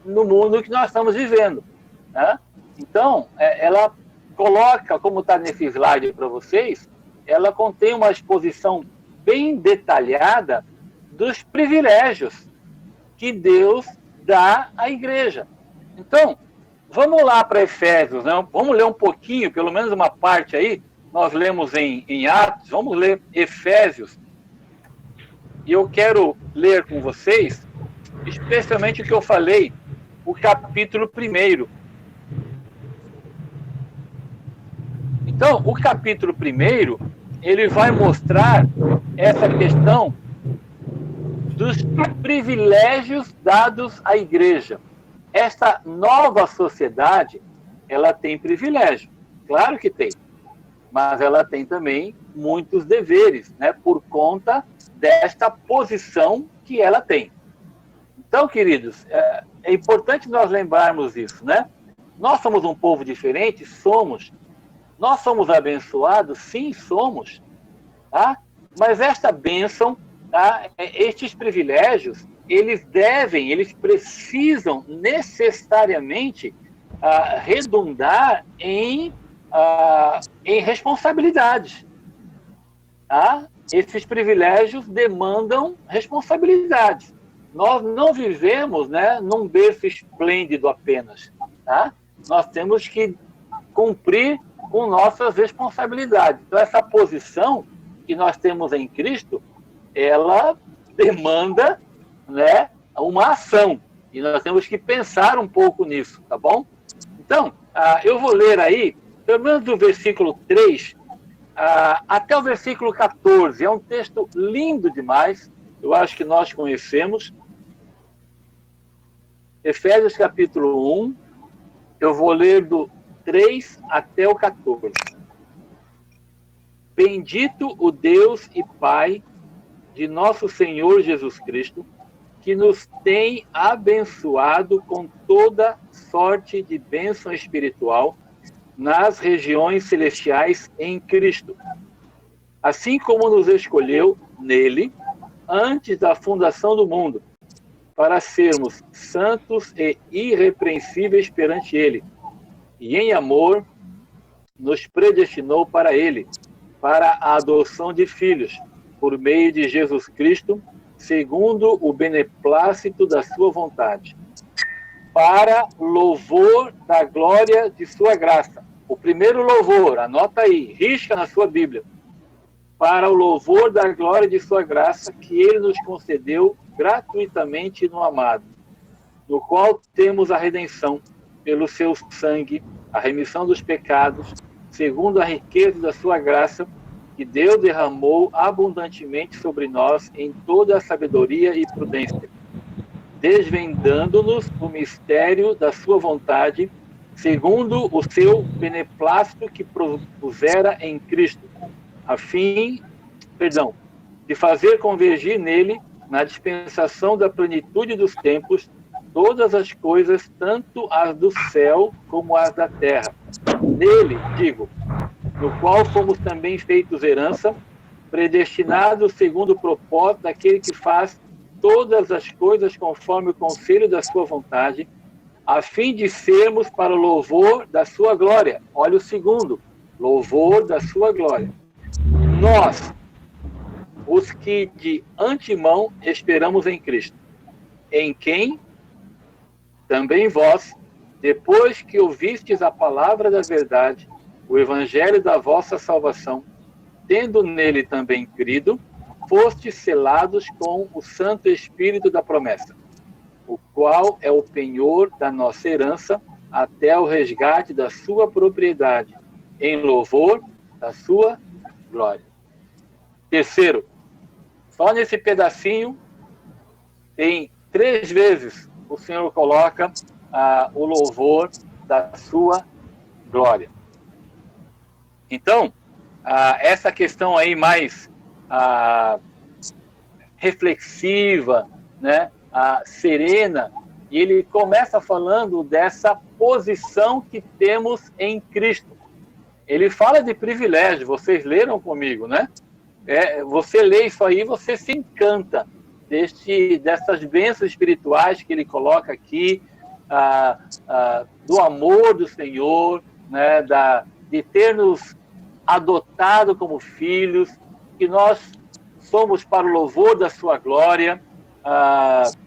no mundo que nós estamos vivendo, né? Então, ela coloca, como está nesse slide para vocês, ela contém uma exposição bem detalhada dos privilégios que Deus dá à igreja. Então, vamos lá para Efésios, né? Vamos ler um pouquinho, pelo menos uma parte aí. Nós lemos em Atos, vamos ler Efésios. E eu quero ler com vocês, especialmente o que eu falei, o capítulo 1. Então, o capítulo 1, ele vai mostrar essa questão dos privilégios dados à igreja. Esta nova sociedade, ela tem privilégio, claro que tem, mas ela tem também muitos deveres, né, por conta desta posição que ela tem. Então, queridos, é importante nós lembrarmos isso, né? Nós somos um povo diferente? Somos. Nós somos abençoados? Sim, somos. Tá? Mas esta bênção, tá? Estes privilégios, eles precisam necessariamente redundar em responsabilidades. Tá? Esses privilégios demandam responsabilidades. Nós não vivemos, né, num berço esplêndido apenas. Tá? Nós temos que cumprir com nossas responsabilidades. Então, essa posição que nós temos em Cristo, ela demanda, né, uma ação. E nós temos que pensar um pouco nisso, tá bom? Então, eu vou ler aí, pelo menos do versículo 3 até o versículo 14. É um texto lindo demais, eu acho que nós conhecemos. Efésios capítulo 1, eu vou ler do 3 até o 14. Bendito o Deus e Pai de nosso Senhor Jesus Cristo, que nos tem abençoado com toda sorte de bênção espiritual nas regiões celestiais em Cristo, assim como nos escolheu nele antes da fundação do mundo, para sermos santos e irrepreensíveis perante ele, e em amor nos predestinou para ele, para a adoção de filhos, por meio de Jesus Cristo, segundo o beneplácito da sua vontade, para louvor da glória de sua graça. O primeiro louvor, anota aí, risca na sua Bíblia. Para o louvor da glória de sua graça, que ele nos concedeu gratuitamente no amado, no qual temos a redenção, pelo seu sangue, a remissão dos pecados, segundo a riqueza da sua graça, que Deus derramou abundantemente sobre nós em toda a sabedoria e prudência, desvendando-nos o mistério da sua vontade, segundo o seu beneplácito que propusera em Cristo, a fim, de fazer convergir nele, na dispensação da plenitude dos tempos, todas as coisas, tanto as do céu como as da terra. Nele, digo, no qual fomos também feitos herança, predestinados segundo o propósito daquele que faz todas as coisas conforme o conselho da sua vontade, a fim de sermos para o louvor da sua glória. Olha o segundo, louvor da sua glória. Nós, os que de antemão esperamos em Cristo, em quem também vós, depois que ouvistes a palavra da verdade, o evangelho da vossa salvação, tendo nele também crido, fostes selados com o Santo Espírito da promessa, o qual é o penhor da nossa herança até o resgate da sua propriedade, em louvor da sua glória. Terceiro, só nesse pedacinho tem 3 vezes o Senhor coloca o louvor da sua glória. Então, essa questão aí mais reflexiva, né, serena, e ele começa falando dessa posição que temos em Cristo. Ele fala de privilégio, vocês leram comigo, né? Você lê isso aí, você se encanta dessas bênçãos espirituais que ele coloca aqui, do amor do Senhor, né, de ter nos adotado como filhos, que nós somos para o louvor da sua glória,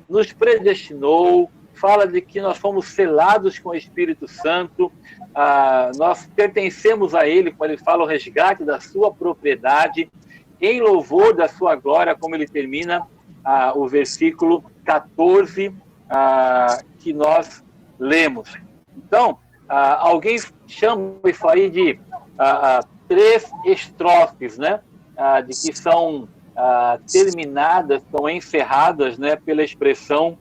nos predestinou, fala de que nós fomos selados com o Espírito Santo, nós pertencemos a ele, quando ele fala o resgate da sua propriedade, em louvor da sua glória, como ele termina o versículo 14 que nós lemos. Então, alguém chama isso aí de 3 estrofes, né? De que são terminadas, são encerradas, né, pela expressão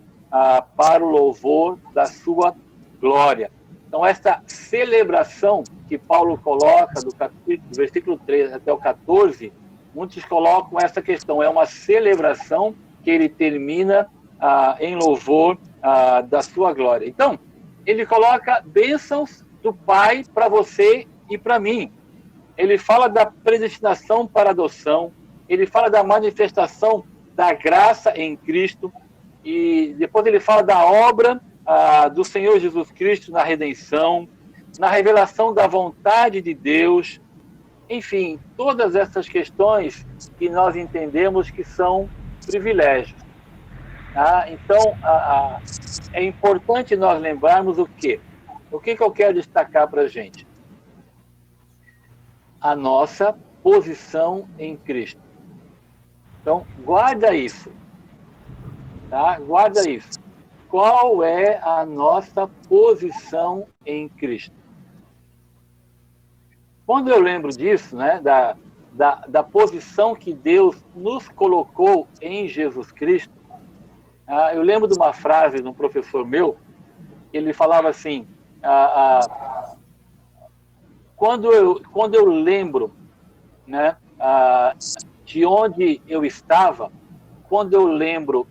para o louvor da sua glória. Então, essa celebração que Paulo coloca do versículo 3 até o 14, muitos colocam essa questão, é uma celebração que ele termina em louvor da sua glória. Então, ele coloca bênçãos do Pai para você e para mim. Ele fala da predestinação para adoção, ele fala da manifestação da graça em Cristo, e depois ele fala da obra do Senhor Jesus Cristo na redenção, na revelação da vontade de Deus, enfim, todas essas questões que nós entendemos que são privilégios. Então, é importante nós lembrarmos o quê? O que eu quero destacar para a gente? A nossa posição em Cristo. Então, guarda isso. Tá? Guarda isso. Qual é a nossa posição em Cristo? Quando eu lembro disso, né, da posição que Deus nos colocou em Jesus Cristo, eu lembro de uma frase de um professor meu, ele falava assim, quando eu lembro, né, de onde eu estava, quando eu lembro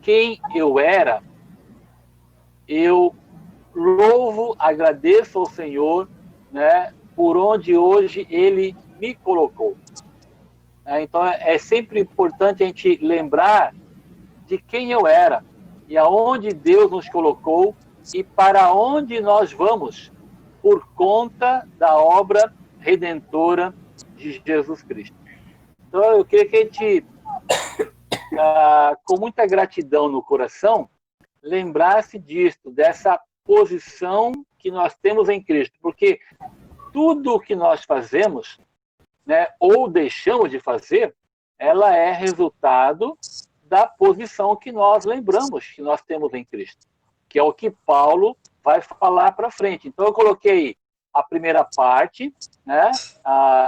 quem eu era, eu louvo, agradeço ao Senhor, né, por onde hoje Ele me colocou. Então, é sempre importante a gente lembrar de quem eu era e aonde Deus nos colocou e para onde nós vamos por conta da obra redentora de Jesus Cristo. Então, eu queria que a gente, com muita gratidão no coração, lembrasse disso, dessa posição que nós temos em Cristo, porque tudo o que nós fazemos, né, ou deixamos de fazer, ela é resultado da posição que nós lembramos que nós temos em Cristo, que é o que Paulo vai falar para frente. Então, eu coloquei a primeira parte, né,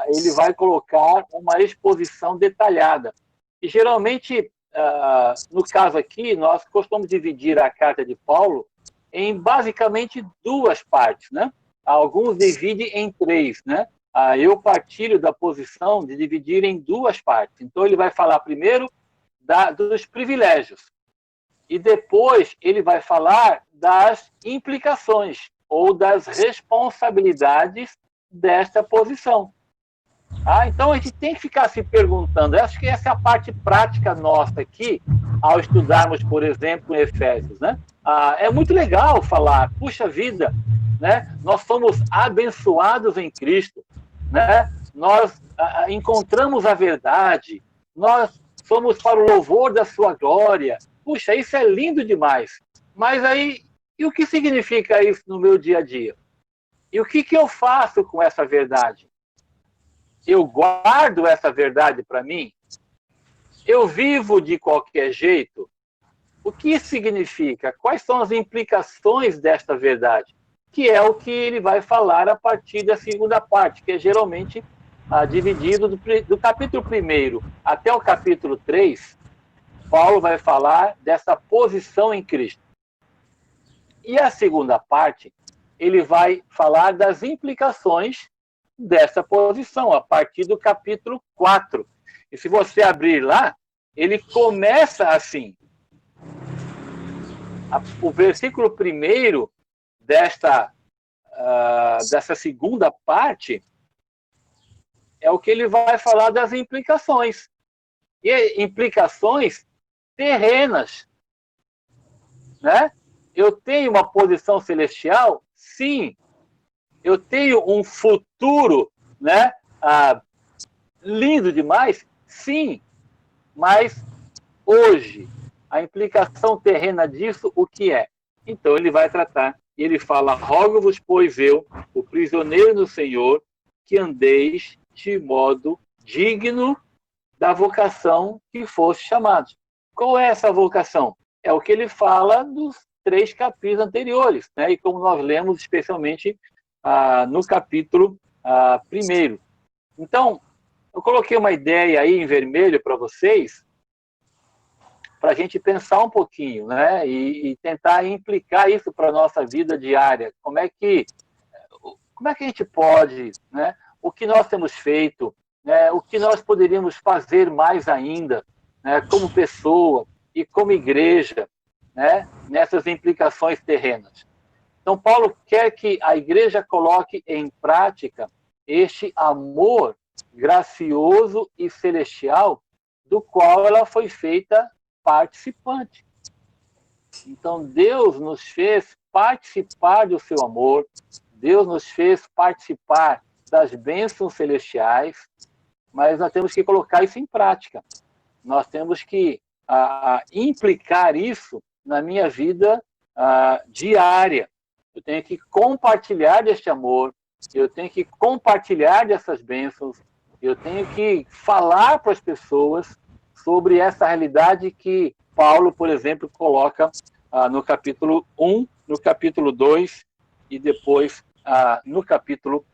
ele vai colocar uma exposição detalhada. E, geralmente, no caso aqui, nós costumamos dividir a carta de Paulo em, basicamente, duas partes, né? Alguns dividem em três, né? Eu partilho da posição de dividir em duas partes. Então, ele vai falar primeiro dos privilégios. E depois ele vai falar das implicações ou das responsabilidades desta posição. Então, a gente tem que ficar se perguntando. Acho que essa é a parte prática nossa aqui, ao estudarmos, por exemplo, em Efésios, né? É muito legal falar, puxa vida, né? Nós somos abençoados em Cristo, né? Nós encontramos a verdade, nós somos para o louvor da sua glória. Puxa, isso é lindo demais. Mas aí, e o que significa isso no meu dia a dia? E o que eu faço com essa verdade? Eu guardo essa verdade para mim? Eu vivo de qualquer jeito? O que isso significa? Quais são as implicações desta verdade? Que é o que ele vai falar a partir da segunda parte, que é geralmente dividido do capítulo 1 até o capítulo 3, Paulo vai falar dessa posição em Cristo. E a segunda parte, ele vai falar das implicações dessa posição, a partir do capítulo 4. E se você abrir lá, ele começa assim. O versículo 1 dessa segunda parte é o que ele vai falar das implicações. E implicações terrenas, né? Eu tenho uma posição celestial? Sim. Eu tenho um futuro, né, lindo demais? Sim. Mas hoje, a implicação terrena disso, o que é? Então ele vai tratar, e ele fala: rogo-vos, pois eu, o prisioneiro do Senhor, que andeis de modo digno da vocação que foste chamados. Qual é essa vocação? É o que ele fala dos 3 capítulos anteriores, né? E como nós lemos especialmente no capítulo 1. Então, eu coloquei uma ideia aí em vermelho para vocês, para a gente pensar um pouquinho, né? E tentar implicar isso para a nossa vida diária. Como é que a gente pode, né? O que nós temos feito, né? O que nós poderíamos fazer mais ainda, né? Como pessoa e como igreja, né? Nessas implicações terrenas. Então, Paulo quer que a igreja coloque em prática este amor gracioso e celestial do qual ela foi feita participante. Então, Deus nos fez participar do seu amor, Deus nos fez participar das bênçãos celestiais, mas nós temos que colocar isso em prática. Nós temos que implicar isso na minha vida diária. Eu tenho que compartilhar deste amor, eu tenho que compartilhar dessas bênçãos, eu tenho que falar para as pessoas sobre essa realidade que Paulo, por exemplo, coloca no capítulo 1, no capítulo 2 e depois no capítulo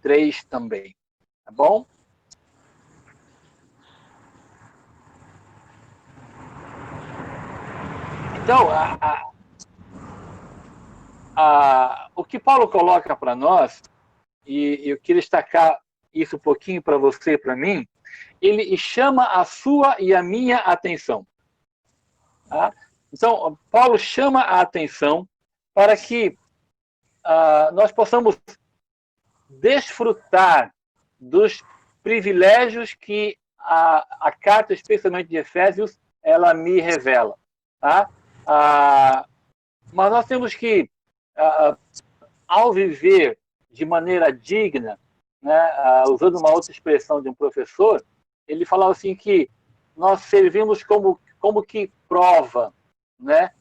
3 também. Tá bom? Então, o que Paulo coloca para nós e eu queria destacar isso um pouquinho para você e para mim, ele chama a sua e a minha atenção. Tá? Então, Paulo chama a atenção para que nós possamos desfrutar dos privilégios que a carta, especialmente de Efésios, ela me revela. Tá? Mas nós temos que, ao viver de maneira digna, né, usando uma outra expressão de um professor, ele falava assim que nós servimos como que prova, né?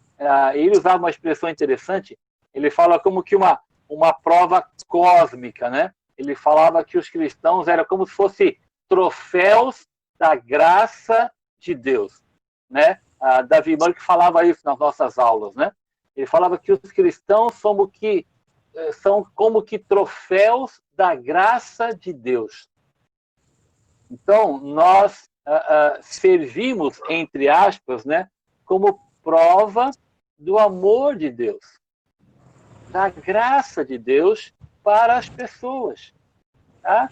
Ele usava uma expressão interessante, ele fala como que uma prova cósmica, né? Ele falava que os cristãos eram como se fossem troféus da graça de Deus, né? Davi Murray falava isso nas nossas aulas, né? Ele falava que os cristãos são como que troféus da graça de Deus. Então, nós servimos, entre aspas, né, como prova do amor de Deus, da graça de Deus para as pessoas. Tá?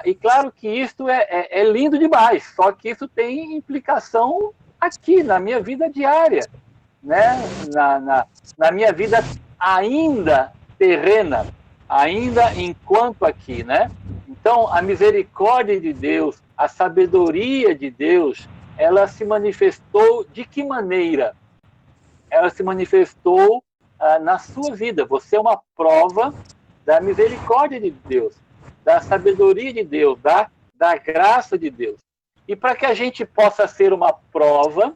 E claro que isso é lindo demais, só que isso tem implicação aqui, na minha vida diária, né? na minha vida ainda terrena, ainda enquanto aqui, né? Então, a misericórdia de Deus, a sabedoria de Deus, ela se manifestou de que maneira? Ela se manifestou na sua vida. Você é uma prova da misericórdia de Deus, da sabedoria de Deus, da graça de Deus. E para que a gente possa ser uma prova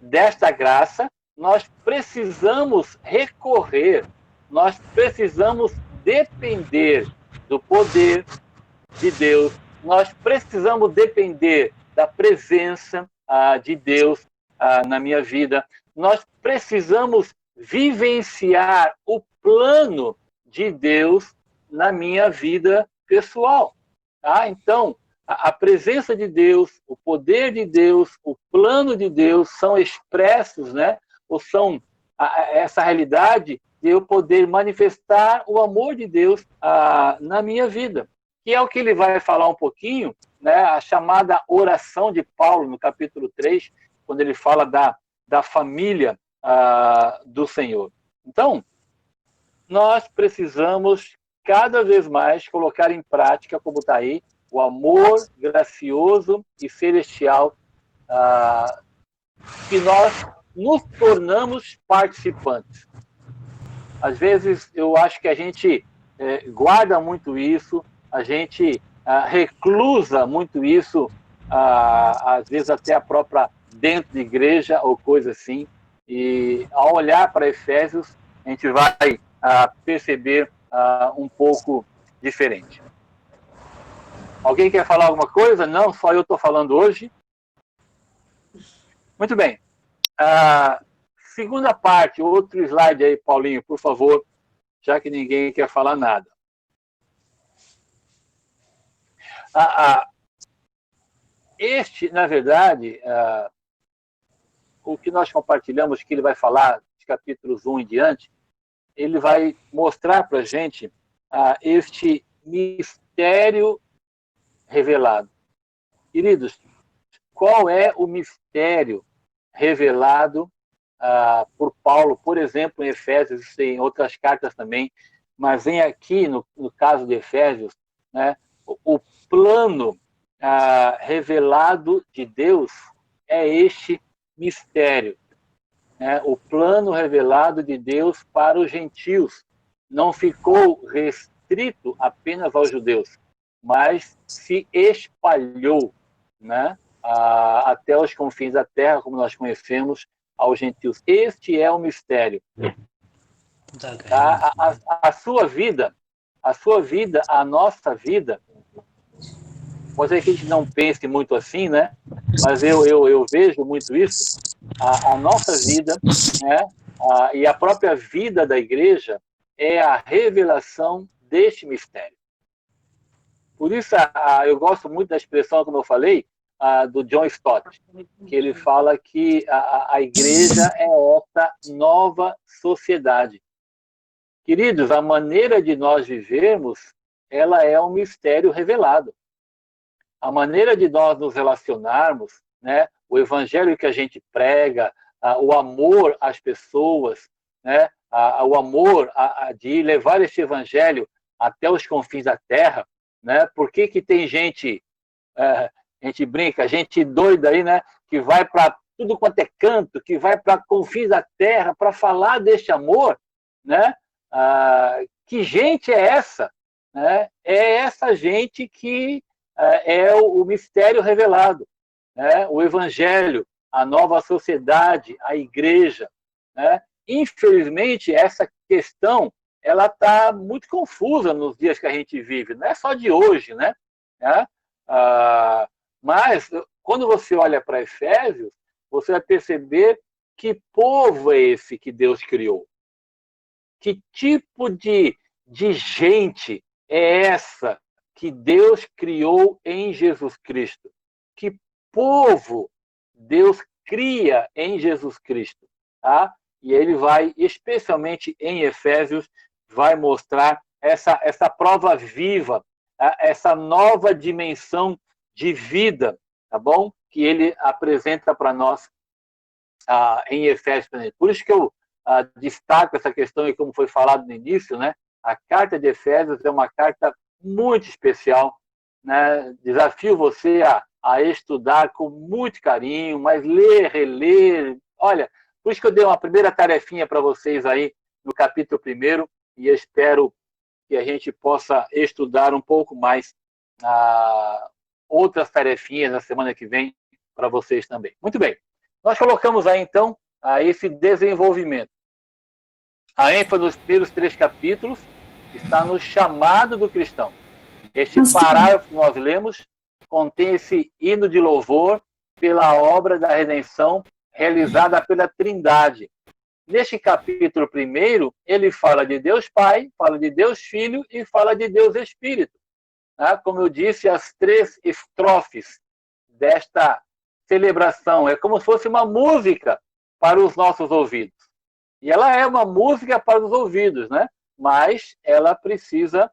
desta graça, nós precisamos recorrer, nós precisamos depender do poder de Deus, nós precisamos depender da presença de Deus na minha vida, nós precisamos vivenciar o plano de Deus na minha vida pessoal. Tá? Então, a presença de Deus, o poder de Deus, o plano de Deus são expressos, né? Ou são essa realidade de eu poder manifestar o amor de Deus na minha vida. Que é o que ele vai falar um pouquinho, né? A chamada oração de Paulo, no capítulo 3, quando ele fala da família do Senhor. Então, nós precisamos cada vez mais colocar em prática, como está aí, o amor gracioso e celestial que nós nos tornamos participantes. Às vezes, eu acho que a gente guarda muito isso, a gente reclusa muito isso, às vezes até a própria dentro de igreja ou coisa assim, e ao olhar para Efésios, a gente vai perceber um pouco diferente. Alguém quer falar alguma coisa? Não, só eu estou falando hoje. Muito bem. Segunda parte, outro slide aí, Paulinho, por favor, já que ninguém quer falar nada. Este, na verdade, o que nós compartilhamos, que ele vai falar de capítulos 1 em diante, ele vai mostrar para a gente este mistério revelado. Queridos, qual é o mistério revelado por Paulo, por exemplo, em Efésios e em outras cartas também, mas vem aqui, no caso de Efésios, né, o plano revelado de Deus é este mistério. Né? O plano revelado de Deus para os gentios não ficou restrito apenas aos judeus, mas se espalhou, né, até os confins da terra, como nós conhecemos, aos gentios. Este é o mistério. A sua vida, a nossa vida, pode ser que a gente não pense muito assim, né? Mas eu vejo muito isso. A nossa vida, né? E a própria vida da igreja é a revelação deste mistério. Por isso, eu gosto muito da expressão, como eu falei, do John Stott, que ele fala que a igreja é essa nova sociedade, Queridos, a maneira de nós vivermos, ela é um mistério revelado. A maneira de nós nos relacionarmos, né, o evangelho que a gente prega, o amor às pessoas, né, o amor de levar esse evangelho até os confins da terra, né? Por que que tem gente, a gente brinca, gente doida aí, né, que vai para tudo quanto é canto, que vai para confins da terra para falar deste amor, né? Que gente é essa? Né? É essa gente que é o mistério revelado, né? O evangelho, a nova sociedade, a igreja, né? Infelizmente, essa questão ela está muito confusa nos dias que a gente vive, não é só de hoje, né? Mas, quando você olha para Efésios, você vai perceber que povo é esse que Deus criou. Que tipo de gente é essa que Deus criou em Jesus Cristo? Que povo Deus cria em Jesus Cristo? Tá? E ele vai, especialmente em Efésios, vai mostrar essa prova viva, essa nova dimensão de vida, tá bom? Que ele apresenta para nós em Efésios. Por isso que eu destaco essa questão, e como foi falado no início, né? A carta de Efésios é uma carta muito especial, né? Desafio você a estudar com muito carinho, mas ler, reler. Olha, por isso que eu dei uma primeira tarefinha para vocês aí no capítulo 1, e eu espero que a gente possa estudar um pouco mais outras tarefinhas na semana que vem para vocês também. Muito bem. Nós colocamos aí, então, esse desenvolvimento. A ênfase nos primeiros 3 capítulos está no chamado do cristão. Este parágrafo que nós lemos contém esse hino de louvor pela obra da redenção realizada pela Trindade. Neste capítulo 1, ele fala de Deus Pai, fala de Deus Filho e fala de Deus Espírito. Como eu disse, as 3 estrofes desta celebração é como se fosse uma música para os nossos ouvidos. E ela é uma música para os ouvidos, né? Mas ela precisa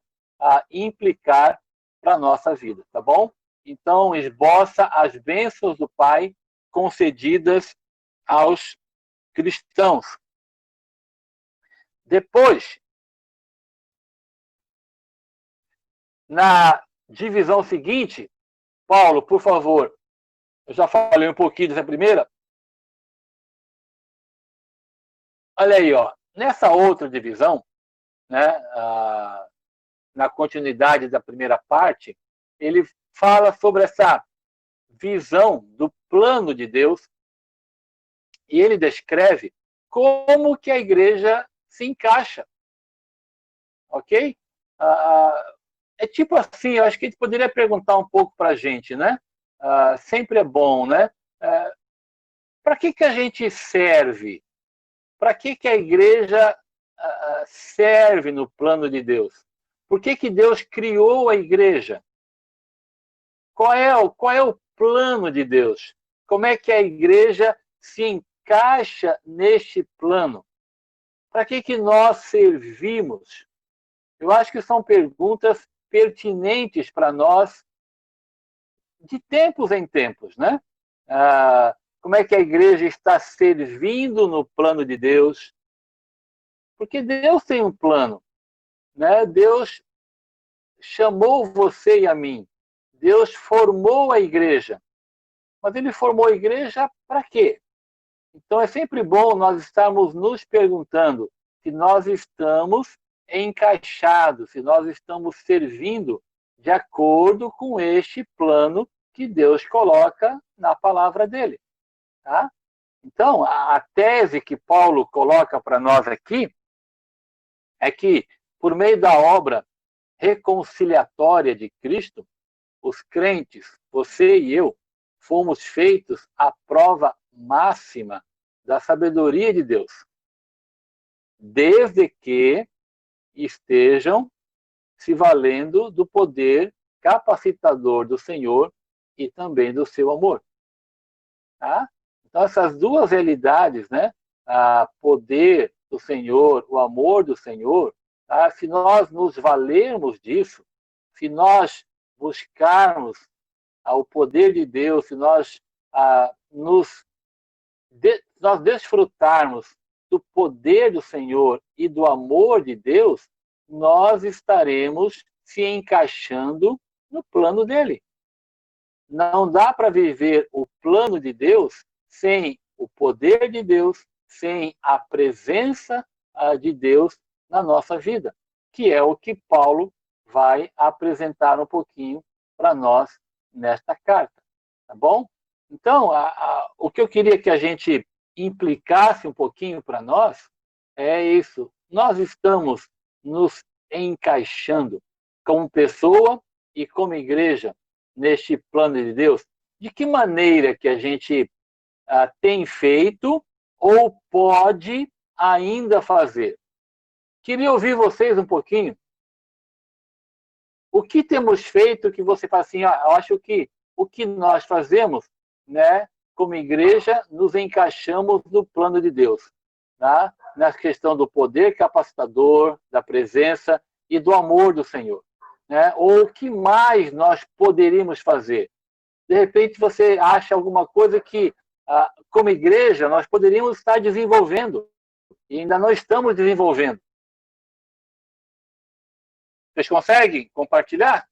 implicar para a nossa vida, tá bom? Então, esboça as bênçãos do Pai concedidas aos cristãos. Depois, na divisão seguinte, Paulo, por favor, eu já falei um pouquinho dessa primeira. Olha aí, ó, nessa outra divisão, né, na continuidade da primeira parte, ele fala sobre essa visão do plano de Deus e ele descreve como que a igreja se encaixa. Ok? É tipo assim, eu acho que a gente poderia perguntar um pouco para a gente, né? Sempre é bom, né? Para que a gente serve? Para que a igreja serve no plano de Deus? Por que Deus criou a igreja? Qual é o plano de Deus? Como é que a igreja se encaixa neste plano? Para que nós servimos? Eu acho que são perguntas pertinentes para nós de tempos em tempos, né? Como é que a igreja está servindo no plano de Deus? Porque Deus tem um plano, né? Deus chamou você e a mim. Deus formou a igreja. Mas ele formou a igreja para quê? Então é sempre bom nós estarmos nos perguntando se nós estamos encaixados, se nós estamos servindo de acordo com este plano que Deus coloca na palavra dele. Tá? Então, a tese que Paulo coloca para nós aqui é que, por meio da obra reconciliatória de Cristo, os crentes, você e eu, fomos feitos à prova máxima da sabedoria de Deus, desde que estejam se valendo do poder capacitador do Senhor e também do seu amor. Tá? Então, essas duas realidades, né? Poder do Senhor, o amor do Senhor, se nós nos valermos disso, se nós buscarmos o poder de Deus, se nós nós desfrutarmos do poder do Senhor e do amor de Deus, nós estaremos se encaixando no plano dele. Não dá para viver o plano de Deus sem o poder de Deus, sem a presença de Deus na nossa vida, que é o que Paulo vai apresentar um pouquinho para nós nesta carta, tá bom? Então, o que eu queria que a gente implicasse um pouquinho para nós é isso. Nós estamos nos encaixando como pessoa e como igreja neste plano de Deus. De que maneira que a gente tem feito ou pode ainda fazer? Queria ouvir vocês um pouquinho. O que temos feito que você fala assim, eu acho que o que nós fazemos, né, como igreja, nos encaixamos no plano de Deus, tá? Na questão do poder capacitador, da presença e do amor do Senhor, né? Ou o que mais nós poderíamos fazer? De repente você acha alguma coisa que, como igreja, nós poderíamos estar desenvolvendo e ainda não estamos desenvolvendo. Vocês conseguem compartilhar?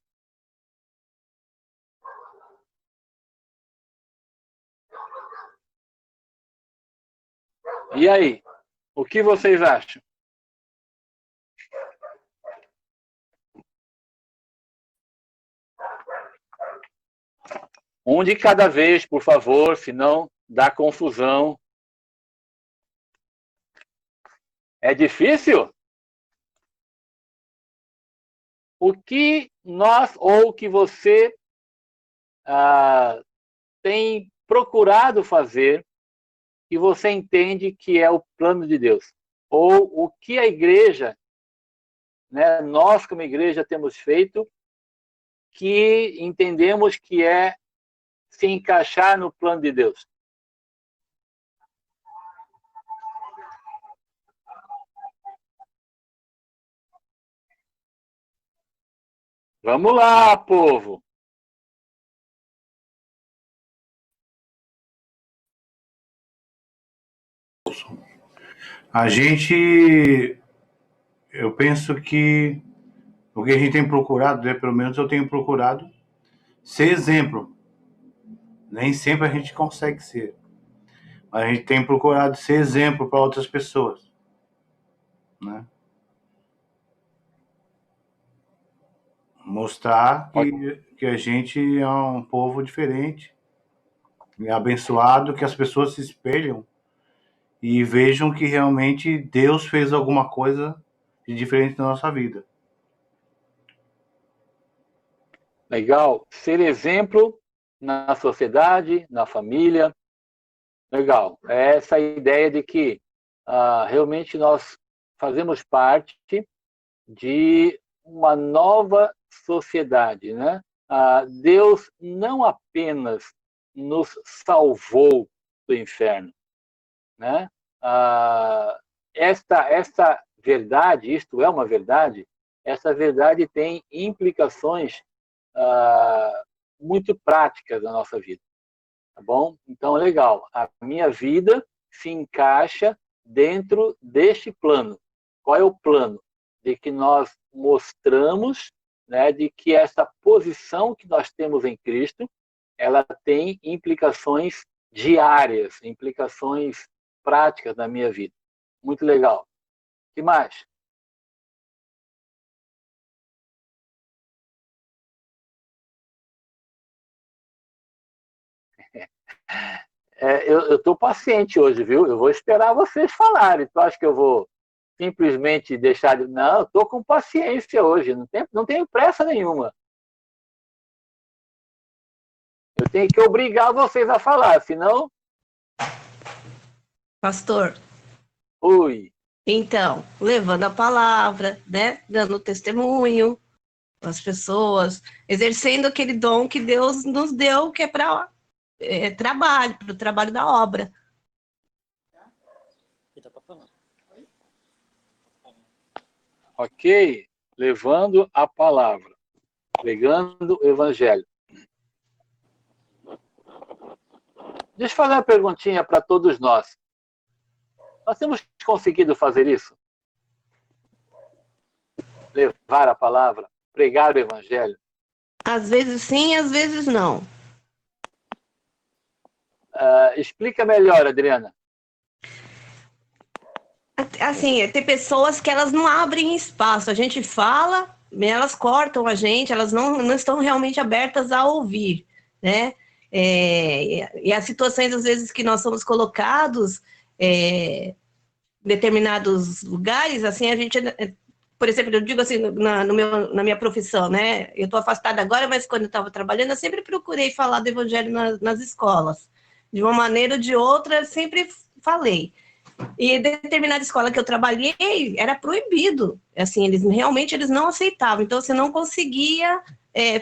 E aí? O que vocês acham? Um de cada vez, por favor, senão dá confusão. É difícil? O que nós ou que você tem procurado fazer que você entende que é o plano de Deus? Ou o que a igreja, né, nós como igreja temos feito que entendemos que é se encaixar no plano de Deus? Vamos lá, povo. A gente, eu penso que o que a gente tem procurado, né, pelo menos eu tenho procurado, ser exemplo. Nem sempre a gente consegue ser, mas a gente tem procurado ser exemplo para outras pessoas, né? Mostrar que a gente é um povo diferente, abençoado, que as pessoas se espelham e vejam que realmente Deus fez alguma coisa de diferente na nossa vida. Legal. Ser exemplo na sociedade, na família. Legal. É essa ideia de que realmente nós fazemos parte de uma nova sociedade, né? Deus não apenas nos salvou do inferno, né? Esta verdade, isto é uma verdade, essa verdade tem implicações muito práticas na nossa vida, tá bom? Então, legal, a minha vida se encaixa dentro deste plano. Qual é o plano? De que nós mostramos, né, de que essa posição que nós temos em Cristo, ela tem implicações diárias, implicações práticas na minha vida. Muito legal. O que mais? Eu estou paciente hoje, viu? Eu vou esperar vocês falarem. Tu acha que eu vou simplesmente deixar de... Não, eu estou com paciência hoje. Não tenho pressa nenhuma. Eu tenho que obrigar vocês a falar, senão... Pastor. Oi. Então, levando a palavra, né? Dando testemunho às pessoas, exercendo aquele dom que Deus nos deu, que é para trabalho, para o trabalho da obra. Ok? Levando a palavra, pregando o evangelho. Deixa eu fazer uma perguntinha para todos nós. Nós temos conseguido fazer isso? Levar a palavra, pregar o evangelho? Às vezes sim, às vezes não. Explica melhor, Adriana. Assim, tem pessoas que elas não abrem espaço. A gente fala, elas cortam a gente, elas não estão realmente abertas a ouvir, né? E as situações, às vezes, que nós somos colocados em determinados lugares, assim, a gente... Por exemplo, eu digo assim, na minha profissão, né? Eu estou afastada agora, mas quando eu estava trabalhando, eu sempre procurei falar do evangelho nas escolas. De uma maneira ou de outra, eu sempre falei. E em determinada escola que eu trabalhei, era proibido. Assim, eles não aceitavam. Então, você não conseguia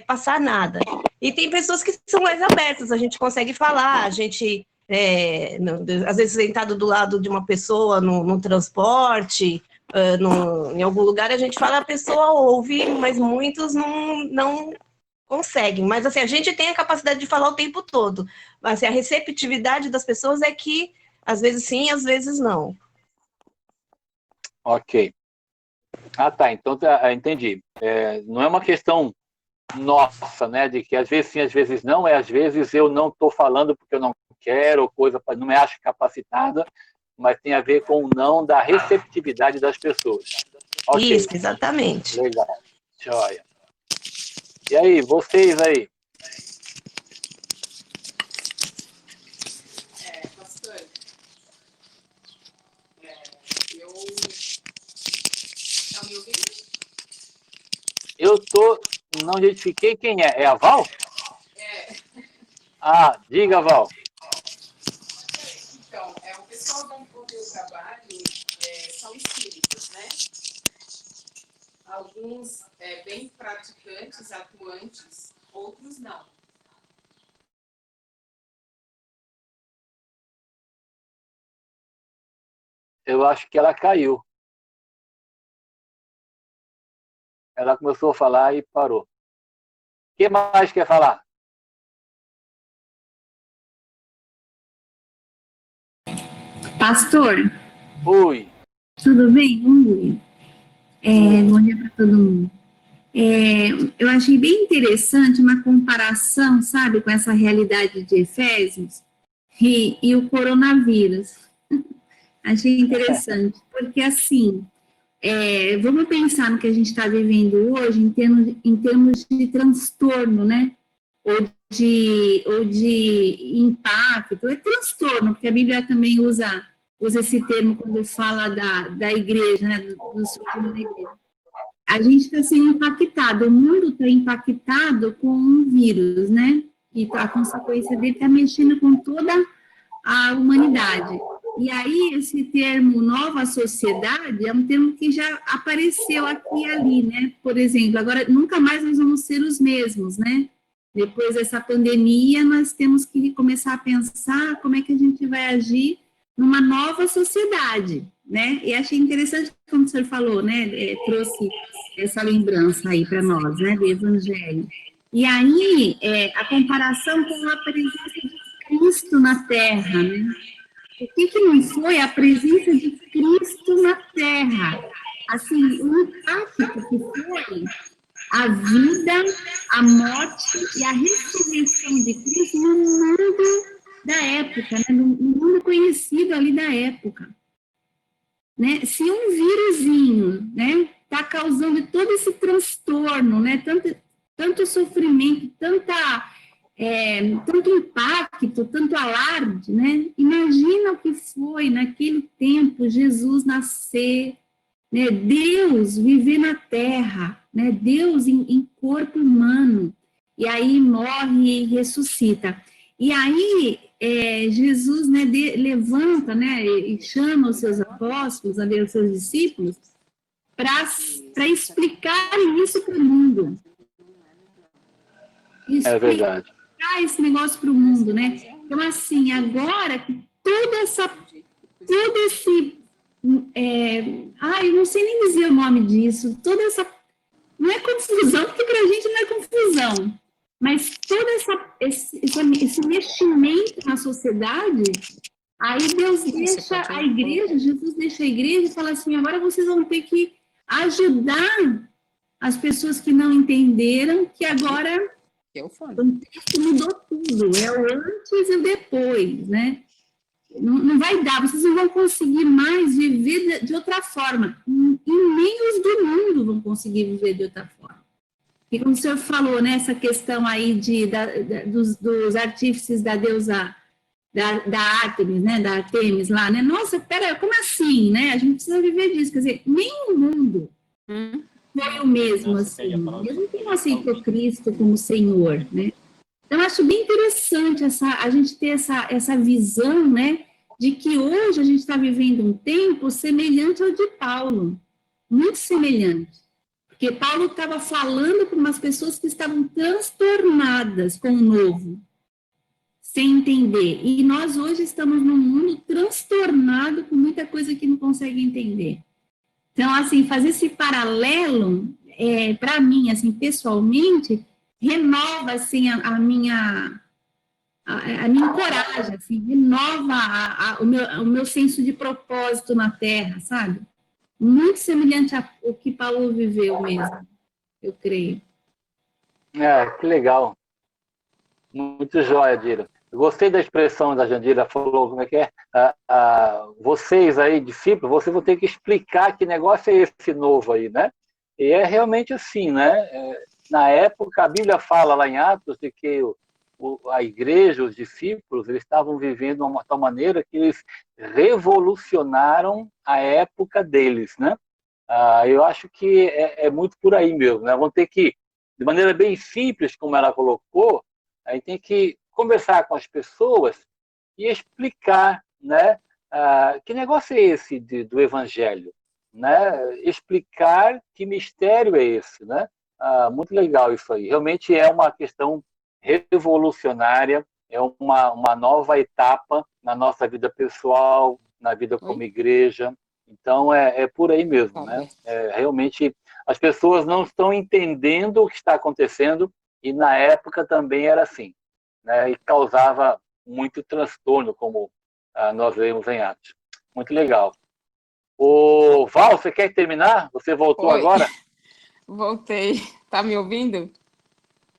passar nada. E tem pessoas que são mais abertas, a gente consegue falar, a gente, às vezes, sentado do lado de uma pessoa no transporte, em algum lugar, a gente fala, a pessoa ouve, mas muitos não conseguem. Mas, assim, a gente tem a capacidade de falar o tempo todo. Assim, a receptividade das pessoas é que às vezes sim, às vezes não. Ok. Tá. Então, entendi. Não é uma questão nossa, né? De que às vezes sim, às vezes não. Às vezes eu não estou falando porque eu não quero, ou não me acho capacitada, mas tem a ver com o não da receptividade das pessoas. Okay. Isso, exatamente. Legal. Joia. E aí, vocês aí? Pastor, tá me ouvindo? Não identifiquei quem é. É a Val? Diga, Val. Então, o pessoal onde eu trabalho são espíritas, né? Alguns bem praticantes, atuantes, outros não. Eu acho que ela caiu. Ela começou a falar e parou. O que mais quer falar? Pastor, Oi. tudo bem? Bom dia para todo mundo. Eu achei bem interessante uma comparação, sabe, com essa realidade de Efésios e o coronavírus. Achei interessante, porque assim, vamos pensar no que a gente está vivendo hoje em termos de transtorno, né? Ou de impacto, transtorno, porque a Bíblia também usa esse termo quando fala da igreja, né, do surgimento da igreja. A gente está sendo impactado, o mundo está impactado com um vírus, né, e a consequência dele está mexendo com toda a humanidade. E aí, esse termo nova sociedade é um termo que já apareceu aqui e ali, né, por exemplo, agora nunca mais nós vamos ser os mesmos, né. Depois dessa pandemia, nós temos que começar a pensar como é que a gente vai agir numa nova sociedade, né? E achei interessante, como o senhor falou, né? Trouxe essa lembrança aí para nós, né? Do Evangelho. E aí, a comparação com a presença de Cristo na Terra, né? O que não foi a presença de Cristo na Terra? Assim, o impacto que foi a vida, a morte e a ressurreição de Cristo no mundo da época, né? No mundo conhecido ali da época. Né? Se um vírusinho, né, está causando todo esse transtorno, né, tanto sofrimento, tanto impacto, tanto alarde, né? Imagina o que foi naquele tempo Jesus nascer, né? Deus viver na Terra, né? Deus em corpo humano, e aí morre e ressuscita. E aí Jesus, né, levanta, né, e chama os seus apóstolos, os seus discípulos, para explicar isso para o mundo. É verdade. Esse negócio para o mundo, né? Então, assim, agora que todo esse eu não sei nem dizer o nome disso, toda essa, não é confusão, porque para a gente não é confusão, mas todo esse meximento na sociedade, aí Deus deixa a igreja, Jesus deixa a igreja e fala assim, agora vocês vão ter que ajudar as pessoas que não entenderam, que agora o texto mudou tudo, é o antes e o depois, né? Não vai dar, vocês não vão conseguir mais viver de outra forma, e nem os do mundo vão conseguir viver de outra forma. E como o senhor falou, né, essa questão aí dos artífices da deusa, da Ártemis, né, da Artemis lá, né, nossa, pera, como assim, né, a gente precisa viver disso, quer dizer, nem o mundo foi o mesmo, assim, mesmo que não aceitou Cristo como Senhor, né. Então, eu acho bem interessante a gente ter essa visão, né, de que hoje a gente está vivendo um tempo semelhante ao de Paulo, muito semelhante. Porque Paulo estava falando para umas pessoas que estavam transtornadas com o novo, sem entender. E nós hoje estamos num mundo transtornado com muita coisa que não consegue entender. Então, assim, fazer esse paralelo, para mim, assim, pessoalmente, renova, assim, a minha coragem, assim, renova o meu senso de propósito na Terra, sabe? Muito semelhante ao que Paulo viveu mesmo, eu creio. Que legal. Muito jóia, Dira. Eu gostei da expressão da Jandira, falou, como é que é? Vocês aí, discípulos, vocês vão ter que explicar que negócio é esse novo aí, né? E é realmente assim, né? Na época, a Bíblia fala lá em Atos de que a igreja, os discípulos, eles estavam vivendo de uma tal maneira que eles revolucionaram a época deles, né? Eu acho que é muito por aí mesmo, né? Vão ter que, de maneira bem simples, como ela colocou, aí tem que conversar com as pessoas e explicar, né? Que negócio é esse do Evangelho, né? Explicar que mistério é esse, né? Muito legal isso aí. Realmente é uma questão revolucionária, é uma nova etapa na nossa vida pessoal, na vida como igreja. Então, é por aí mesmo, né? Realmente, as pessoas não estão entendendo o que está acontecendo, e na época também era assim, né? E causava muito transtorno, como nós vemos em Atos. Muito legal. O Val, você quer terminar? Você voltou agora? Voltei. Tá me ouvindo?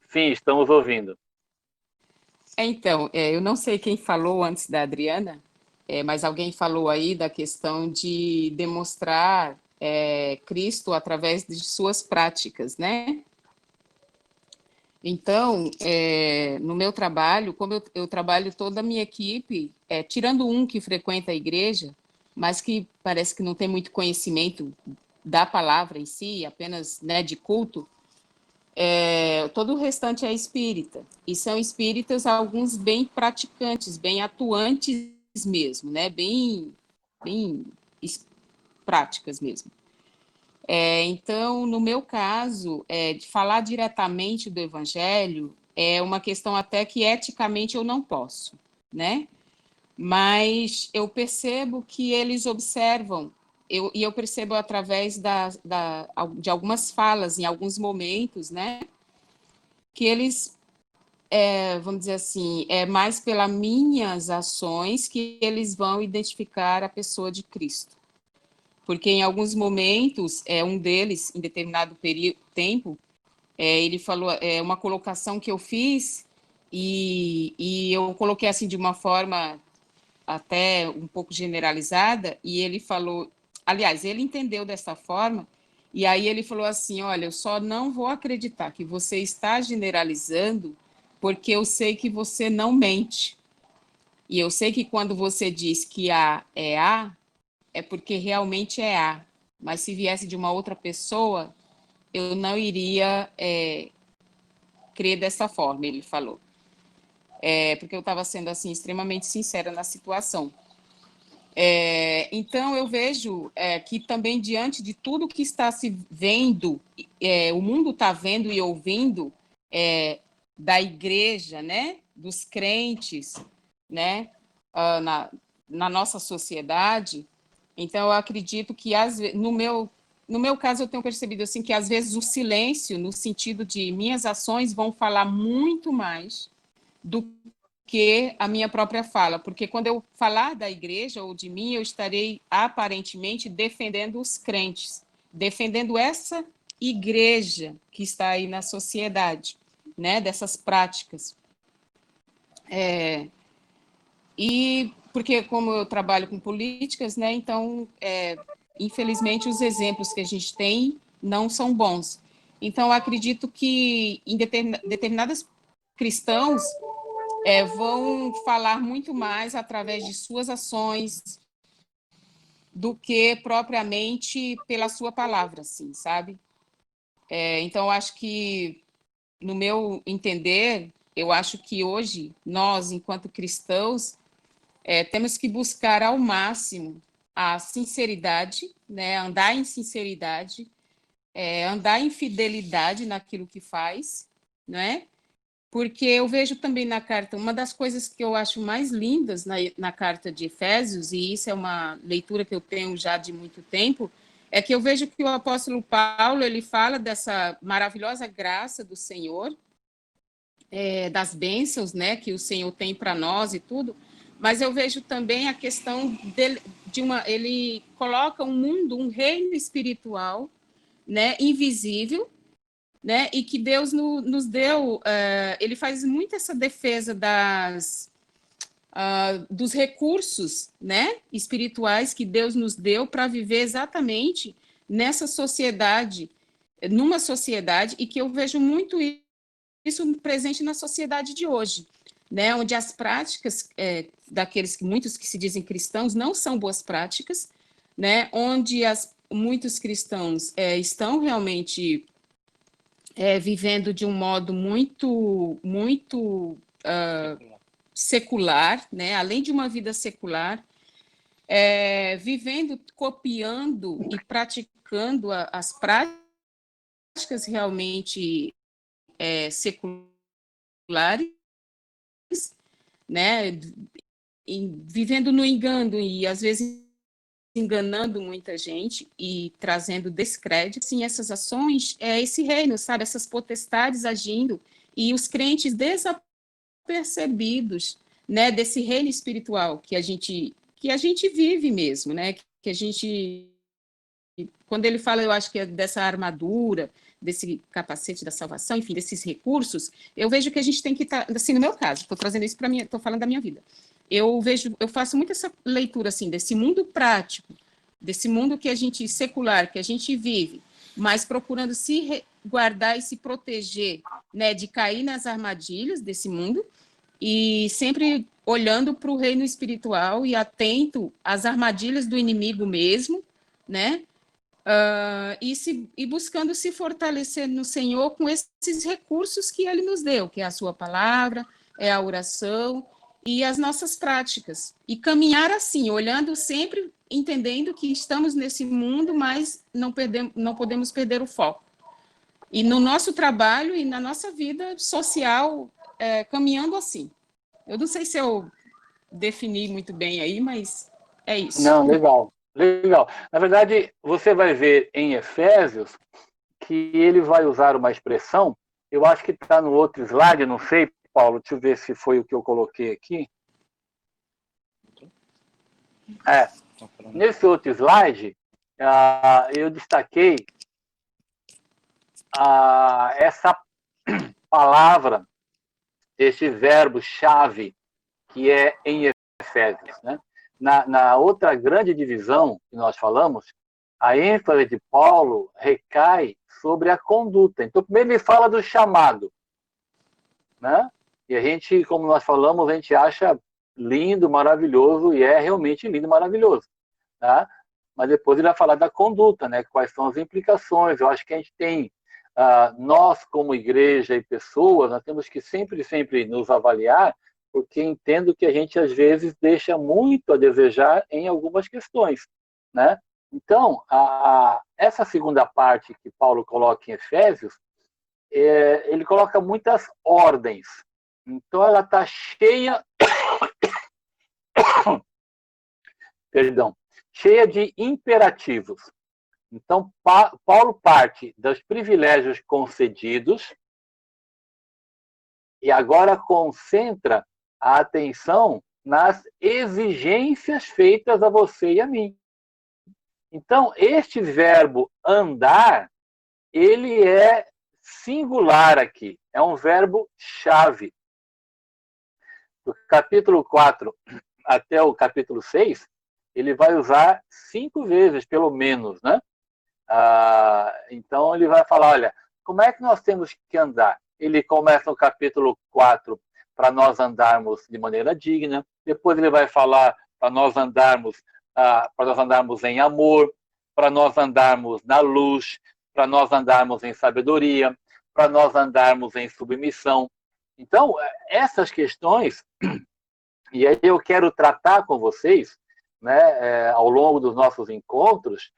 Sim, estamos ouvindo. Então, eu não sei quem falou antes da Adriana, mas alguém falou aí da questão de demonstrar Cristo através de suas práticas, né? Então, no meu trabalho, como eu trabalho toda a minha equipe, tirando um que frequenta a igreja, mas que parece que não tem muito conhecimento da palavra em si, apenas, né, de culto, todo o restante é espírita, e são espíritas alguns bem praticantes, bem atuantes mesmo, né, bem práticas mesmo. Então, no meu caso, de falar diretamente do evangelho é uma questão até que eticamente eu não posso, né, mas eu percebo que eles observam, e eu percebo através de algumas falas, em alguns momentos, né, que eles, vamos dizer assim, mais pelas minhas ações que eles vão identificar a pessoa de Cristo. Porque em alguns momentos, um deles, em determinado tempo, ele falou, uma colocação que eu fiz, e eu coloquei assim de uma forma até um pouco generalizada, e ele falou, aliás, ele entendeu dessa forma, e aí ele falou assim, olha, eu só não vou acreditar que você está generalizando, porque eu sei que você não mente. E eu sei que quando você diz que A, é porque realmente é A. Mas se viesse de uma outra pessoa, eu não iria crer dessa forma, ele falou. Porque eu estava sendo assim extremamente sincera na situação. Então, eu vejo que também, diante de tudo que está se vendo, o mundo está vendo e ouvindo da igreja, né, dos crentes, né, na nossa sociedade, Então, eu acredito que, no meu caso, eu tenho percebido assim, que, às vezes, o silêncio, no sentido de minhas ações, vão falar muito mais do que a minha própria fala, porque quando eu falar da igreja ou de mim, eu estarei, aparentemente, defendendo os crentes, defendendo essa igreja que está aí na sociedade, né, dessas práticas. E porque, como eu trabalho com políticas, né, então, infelizmente, os exemplos que a gente tem não são bons. Então, eu acredito que em determinadas cristãos vão falar muito mais através de suas ações do que propriamente pela sua palavra, assim, sabe? Então, eu acho que, no meu entender, eu acho que hoje, nós, enquanto cristãos, temos que buscar ao máximo a sinceridade, né? Andar em sinceridade, andar em fidelidade naquilo que faz, né? Porque eu vejo também na carta, uma das coisas que eu acho mais lindas na carta de Efésios, e isso é uma leitura que eu tenho já de muito tempo, é que eu vejo que o apóstolo Paulo, ele fala dessa maravilhosa graça do Senhor, das bênçãos, né, que o Senhor tem para nós e tudo, mas eu vejo também a questão ele coloca um mundo, um reino espiritual, né, invisível, né, e que Deus nos deu, ele faz muito essa defesa dos recursos, né, espirituais que Deus nos deu para viver exatamente nessa sociedade, numa sociedade, e que eu vejo muito isso presente na sociedade de hoje, né, onde as práticas muitos que se dizem cristãos não são boas práticas, né, onde muitos cristãos estão realmente vivendo de um modo muito secular, né? Além de uma vida secular, vivendo, copiando e praticando as práticas realmente seculares, né? Vivendo no engano e, às vezes, enganando muita gente e trazendo descrédito, sim, essas ações, esse reino, sabe, essas potestades agindo e os crentes desapercebidos, né, desse reino espiritual que a gente vive mesmo, né, que a gente, quando ele fala, eu acho que é dessa armadura, desse capacete da salvação, enfim, desses recursos, eu vejo que a gente tem que estar, assim, no meu caso, estou trazendo isso para mim, estou falando da minha vida. Eu faço muito essa leitura, assim, desse mundo prático, desse mundo que a gente, secular, que a gente vive, mas procurando se guardar e se proteger, né, de cair nas armadilhas desse mundo, e sempre olhando para o reino espiritual e atento às armadilhas do inimigo mesmo, né, e buscando se fortalecer no Senhor com esses recursos que Ele nos deu, que é a sua palavra, é a oração, e as nossas práticas, e caminhar assim, olhando sempre, entendendo que estamos nesse mundo, mas não podemos perder o foco. E no nosso trabalho e na nossa vida social, caminhando assim. Eu não sei se eu defini muito bem aí, mas é isso. Não, legal, legal. Na verdade, você vai ver em Efésios que ele vai usar uma expressão, eu acho que está no outro slide, não sei, Paulo, deixa eu ver se foi o que eu coloquei aqui. Nesse outro slide, eu destaquei essa palavra, esse verbo-chave, que é em Efésios, né? Na outra grande divisão que nós falamos, a ênfase de Paulo recai sobre a conduta. Então, primeiro ele fala do chamado, né? E a gente, como nós falamos, a gente acha lindo, maravilhoso, e é realmente lindo, maravilhoso, tá? Mas depois ele vai falar da conduta, né? Quais são as implicações. Eu acho que a gente tem, nós como igreja e pessoas, nós temos que sempre nos avaliar, porque entendo que a gente às vezes deixa muito a desejar em algumas questões, né? Então, essa segunda parte que Paulo coloca em Efésios, ele coloca muitas ordens. Então, ela está cheia, perdão, cheia de imperativos. Então, Paulo parte dos privilégios concedidos e agora concentra a atenção nas exigências feitas a você e a mim. Então, este verbo andar, ele é singular aqui, é um verbo chave. Do capítulo 4 até o capítulo 6, ele vai usar 5 vezes, pelo menos, né? Então, ele vai falar, olha, como é que nós temos que andar? Ele começa no capítulo 4 para nós andarmos de maneira digna. Depois ele vai falar para nós andarmos em amor, para nós andarmos na luz, para nós andarmos em sabedoria, para nós andarmos em submissão. Então, essas questões, e aí eu quero tratar com vocês, né, ao longo dos nossos encontros,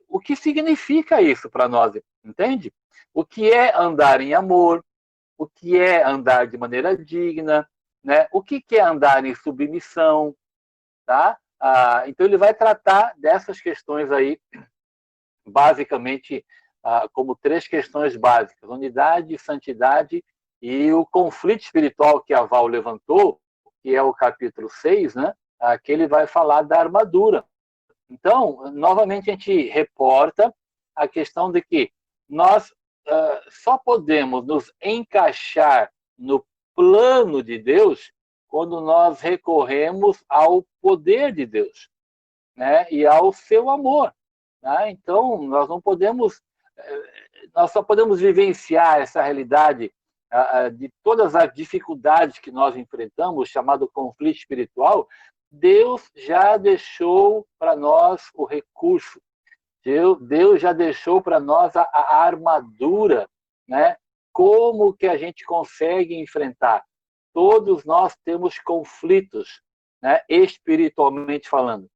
o que significa isso para nós, entende? O que é andar em amor, o que é andar de maneira digna, né? O que é andar em submissão, tá? Então ele vai tratar dessas questões aí, basicamente, como 3 questões básicas: unidade, santidade e o conflito espiritual que a Val levantou, que é o capítulo 6, né? Que ele vai falar da armadura. Então, novamente, a gente reporta a questão de que nós só podemos nos encaixar no plano de Deus quando nós recorremos ao poder de Deus, né? E ao seu amor. Tá? Então, nós não podemos, nós só podemos vivenciar essa realidade de todas as dificuldades que nós enfrentamos, chamado conflito espiritual. Deus já deixou para nós o recurso. Deus já deixou para nós a armadura, né? Como que a gente consegue enfrentar? Todos nós temos conflitos, né? Espiritualmente falando.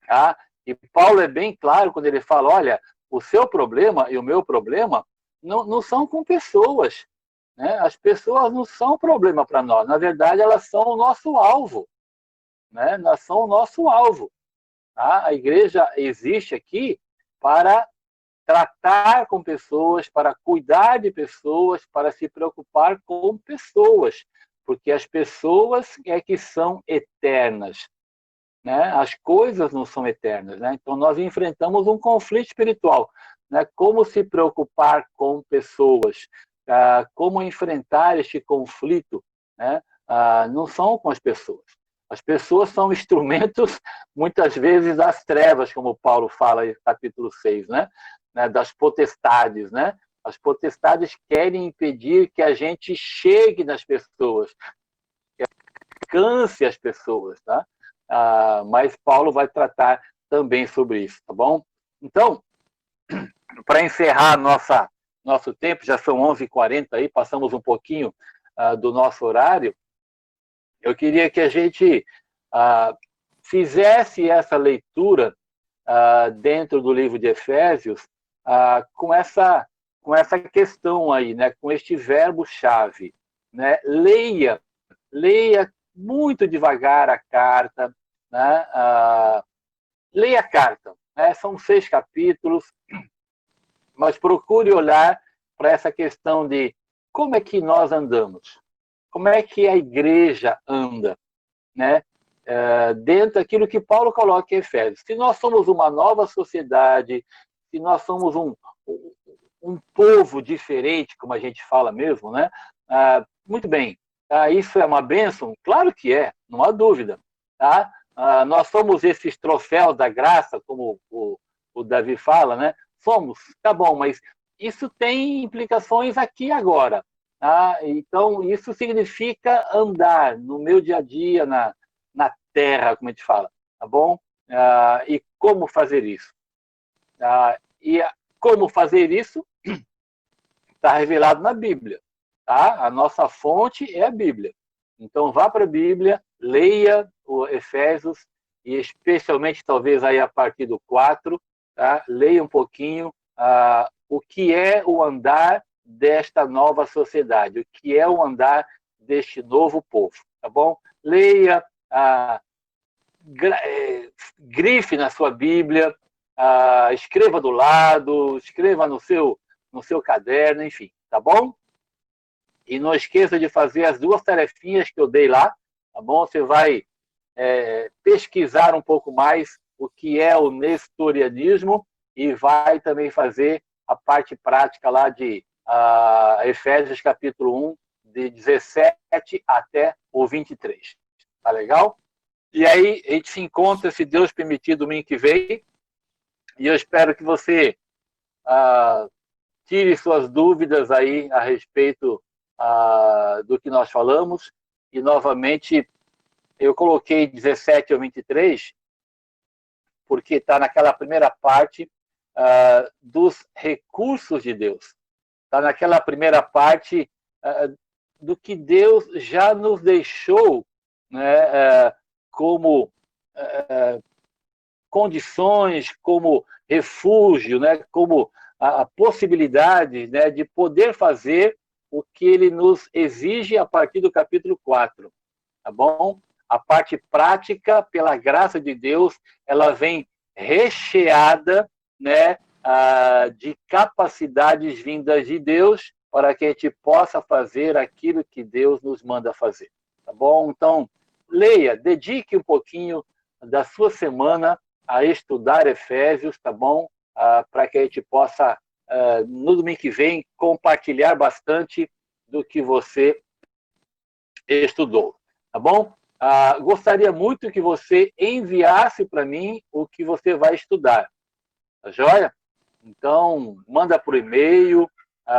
Tá? E Paulo é bem claro quando ele fala, olha, o seu problema e o meu problema não são com pessoas, né? As pessoas não são problema para nós. Na verdade, elas são o nosso alvo, né? Elas são o nosso alvo. Tá? A igreja existe aqui para tratar com pessoas, para cuidar de pessoas, para se preocupar com pessoas, porque as pessoas é que são eternas, né? As coisas não são eternas, né? Então nós enfrentamos um conflito espiritual, né? Como se preocupar com pessoas, como enfrentar este conflito, né? Não são com as pessoas. As pessoas são instrumentos, muitas vezes, das trevas, como Paulo fala em capítulo 6, né? Das potestades, né? As potestades querem impedir que a gente chegue nas pessoas, que alcance as pessoas, tá? Mas Paulo vai tratar também sobre isso, tá bom? Então, para encerrar nosso tempo, já são 11h40 aí, passamos um pouquinho do nosso horário. Eu queria que a gente fizesse essa leitura dentro do livro de Efésios com essa questão aí, né? Com este verbo-chave, né? Leia muito devagar a carta, né? Leia a carta, né? São 6 capítulos, mas procure olhar para essa questão de como é que nós andamos. Como é que a igreja anda, né? Dentro daquilo que Paulo coloca em Efésios. Se nós somos uma nova sociedade, se nós somos um povo diferente, como a gente fala mesmo, né? Muito bem. Isso é uma bênção? Claro que é, não há dúvida. Tá? Nós somos esses troféus da graça, como o Davi fala, né? Somos, tá bom, mas isso tem implicações aqui e agora. Então, isso significa andar no meu dia a dia, na terra, como a gente fala, tá bom? E como fazer isso? E como fazer isso está revelado na Bíblia, tá? A nossa fonte é a Bíblia. Então, vá para a Bíblia, leia o Efésios, e especialmente, talvez, aí a partir do 4, tá? Leia um pouquinho o que é o andar desta nova sociedade, o que é o andar deste novo povo, tá bom? Leia grife na sua Bíblia, escreva do lado, escreva no seu caderno, enfim, tá bom? E não esqueça de fazer as 2 tarefinhas que eu dei lá, tá bom? Você vai pesquisar um pouco mais o que é o nestorianismo e vai também fazer a parte prática lá de Efésios capítulo 1, de 17 até o 23. Tá legal? E aí a gente se encontra, se Deus permitir, domingo que vem. E eu espero que você tire suas dúvidas aí a respeito do que nós falamos. E, novamente, eu coloquei 17 ao 23, porque está naquela primeira parte dos recursos de Deus. Está naquela primeira parte do que Deus já nos deixou, né, como condições, como refúgio, né, como a possibilidade, né, de poder fazer o que ele nos exige a partir do capítulo 4, tá bom? A parte prática, pela graça de Deus, ela vem recheada, né, de capacidades vindas de Deus para que a gente possa fazer aquilo que Deus nos manda fazer, tá bom? Então, leia, dedique um pouquinho da sua semana a estudar Efésios, tá bom? Para que a gente possa, no domingo que vem, compartilhar bastante do que você estudou, tá bom? Gostaria muito que você enviasse para mim o que você vai estudar, tá joia? Então, manda por e-mail,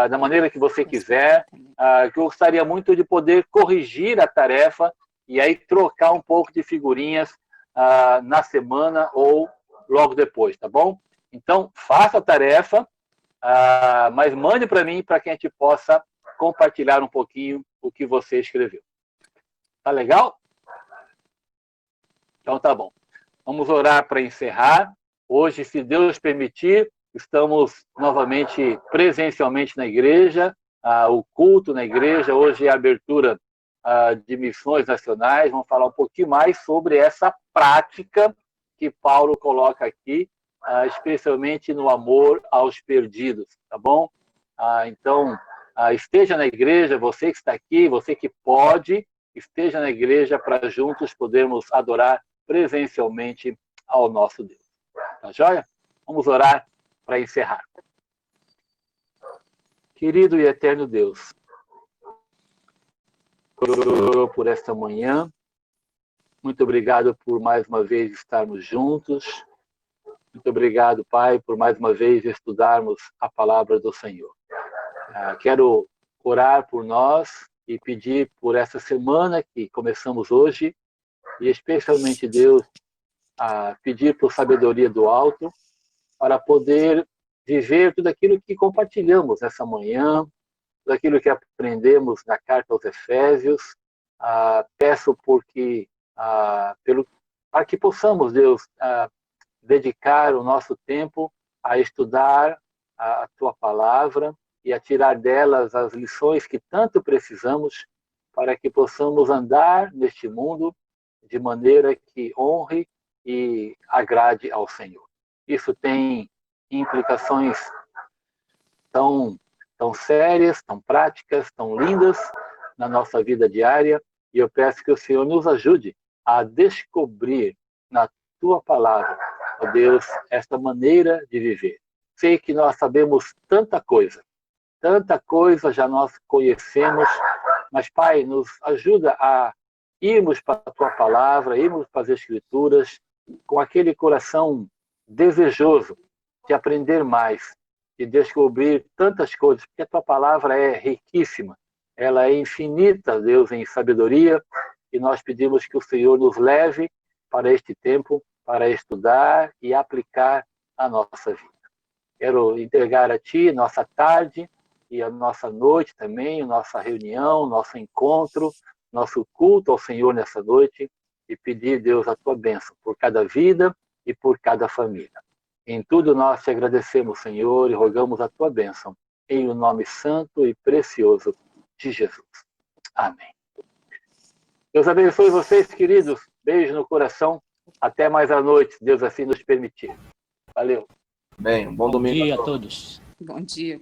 da maneira que você quiser, que eu gostaria muito de poder corrigir a tarefa e aí trocar um pouco de figurinhas na semana ou logo depois, tá bom? Então, faça a tarefa, mas mande para mim para que a gente possa compartilhar um pouquinho o que você escreveu. Tá legal? Então, tá bom. Vamos orar para encerrar. Hoje, se Deus permitir, estamos novamente presencialmente na igreja, o culto na igreja. Hoje é a abertura de missões nacionais. Vamos falar um pouquinho mais sobre essa prática que Paulo coloca aqui, especialmente no amor aos perdidos, tá bom? Então, esteja na igreja, você que está aqui, você que pode, esteja na igreja para juntos podermos adorar presencialmente ao nosso Deus. Tá joia? Vamos orar para encerrar. Querido e eterno Deus, por esta manhã, muito obrigado por mais uma vez estarmos juntos. Muito obrigado, Pai, por mais uma vez estudarmos a palavra do Senhor. Quero orar por nós e pedir por essa semana que começamos hoje, e especialmente, Deus, pedir por sabedoria do alto, para poder viver tudo aquilo que compartilhamos nessa manhã, tudo aquilo que aprendemos na carta aos Efésios. Peço para que possamos, Deus, dedicar o nosso tempo a estudar a Tua palavra e a tirar delas as lições que tanto precisamos para que possamos andar neste mundo de maneira que honre e agrade ao Senhor. Isso tem implicações tão sérias, tão práticas, tão lindas na nossa vida diária, e eu peço que o Senhor nos ajude a descobrir na Tua palavra, ó Deus, esta maneira de viver. Sei que nós sabemos tanta coisa já nós conhecemos, mas, Pai, nos ajuda a irmos para a Tua palavra, irmos para as Escrituras, com aquele coração desejoso de aprender mais, de descobrir tantas coisas, porque a Tua palavra é riquíssima, ela é infinita, Deus, em sabedoria, e nós pedimos que o Senhor nos leve para este tempo, para estudar e aplicar a nossa vida. Quero entregar a Ti nossa tarde e a nossa noite também, a nossa reunião, nosso encontro, nosso culto ao Senhor nessa noite, e pedir, Deus, a Tua bênção por cada vida e por cada família. Em tudo nós Te agradecemos, Senhor, e rogamos a Tua bênção, em o nome santo e precioso de Jesus. Amém. Deus abençoe vocês, queridos. Beijo no coração. Até mais à noite, se Deus assim nos permitir. Valeu. Bem, um bom domingo dia a todos. Bom dia.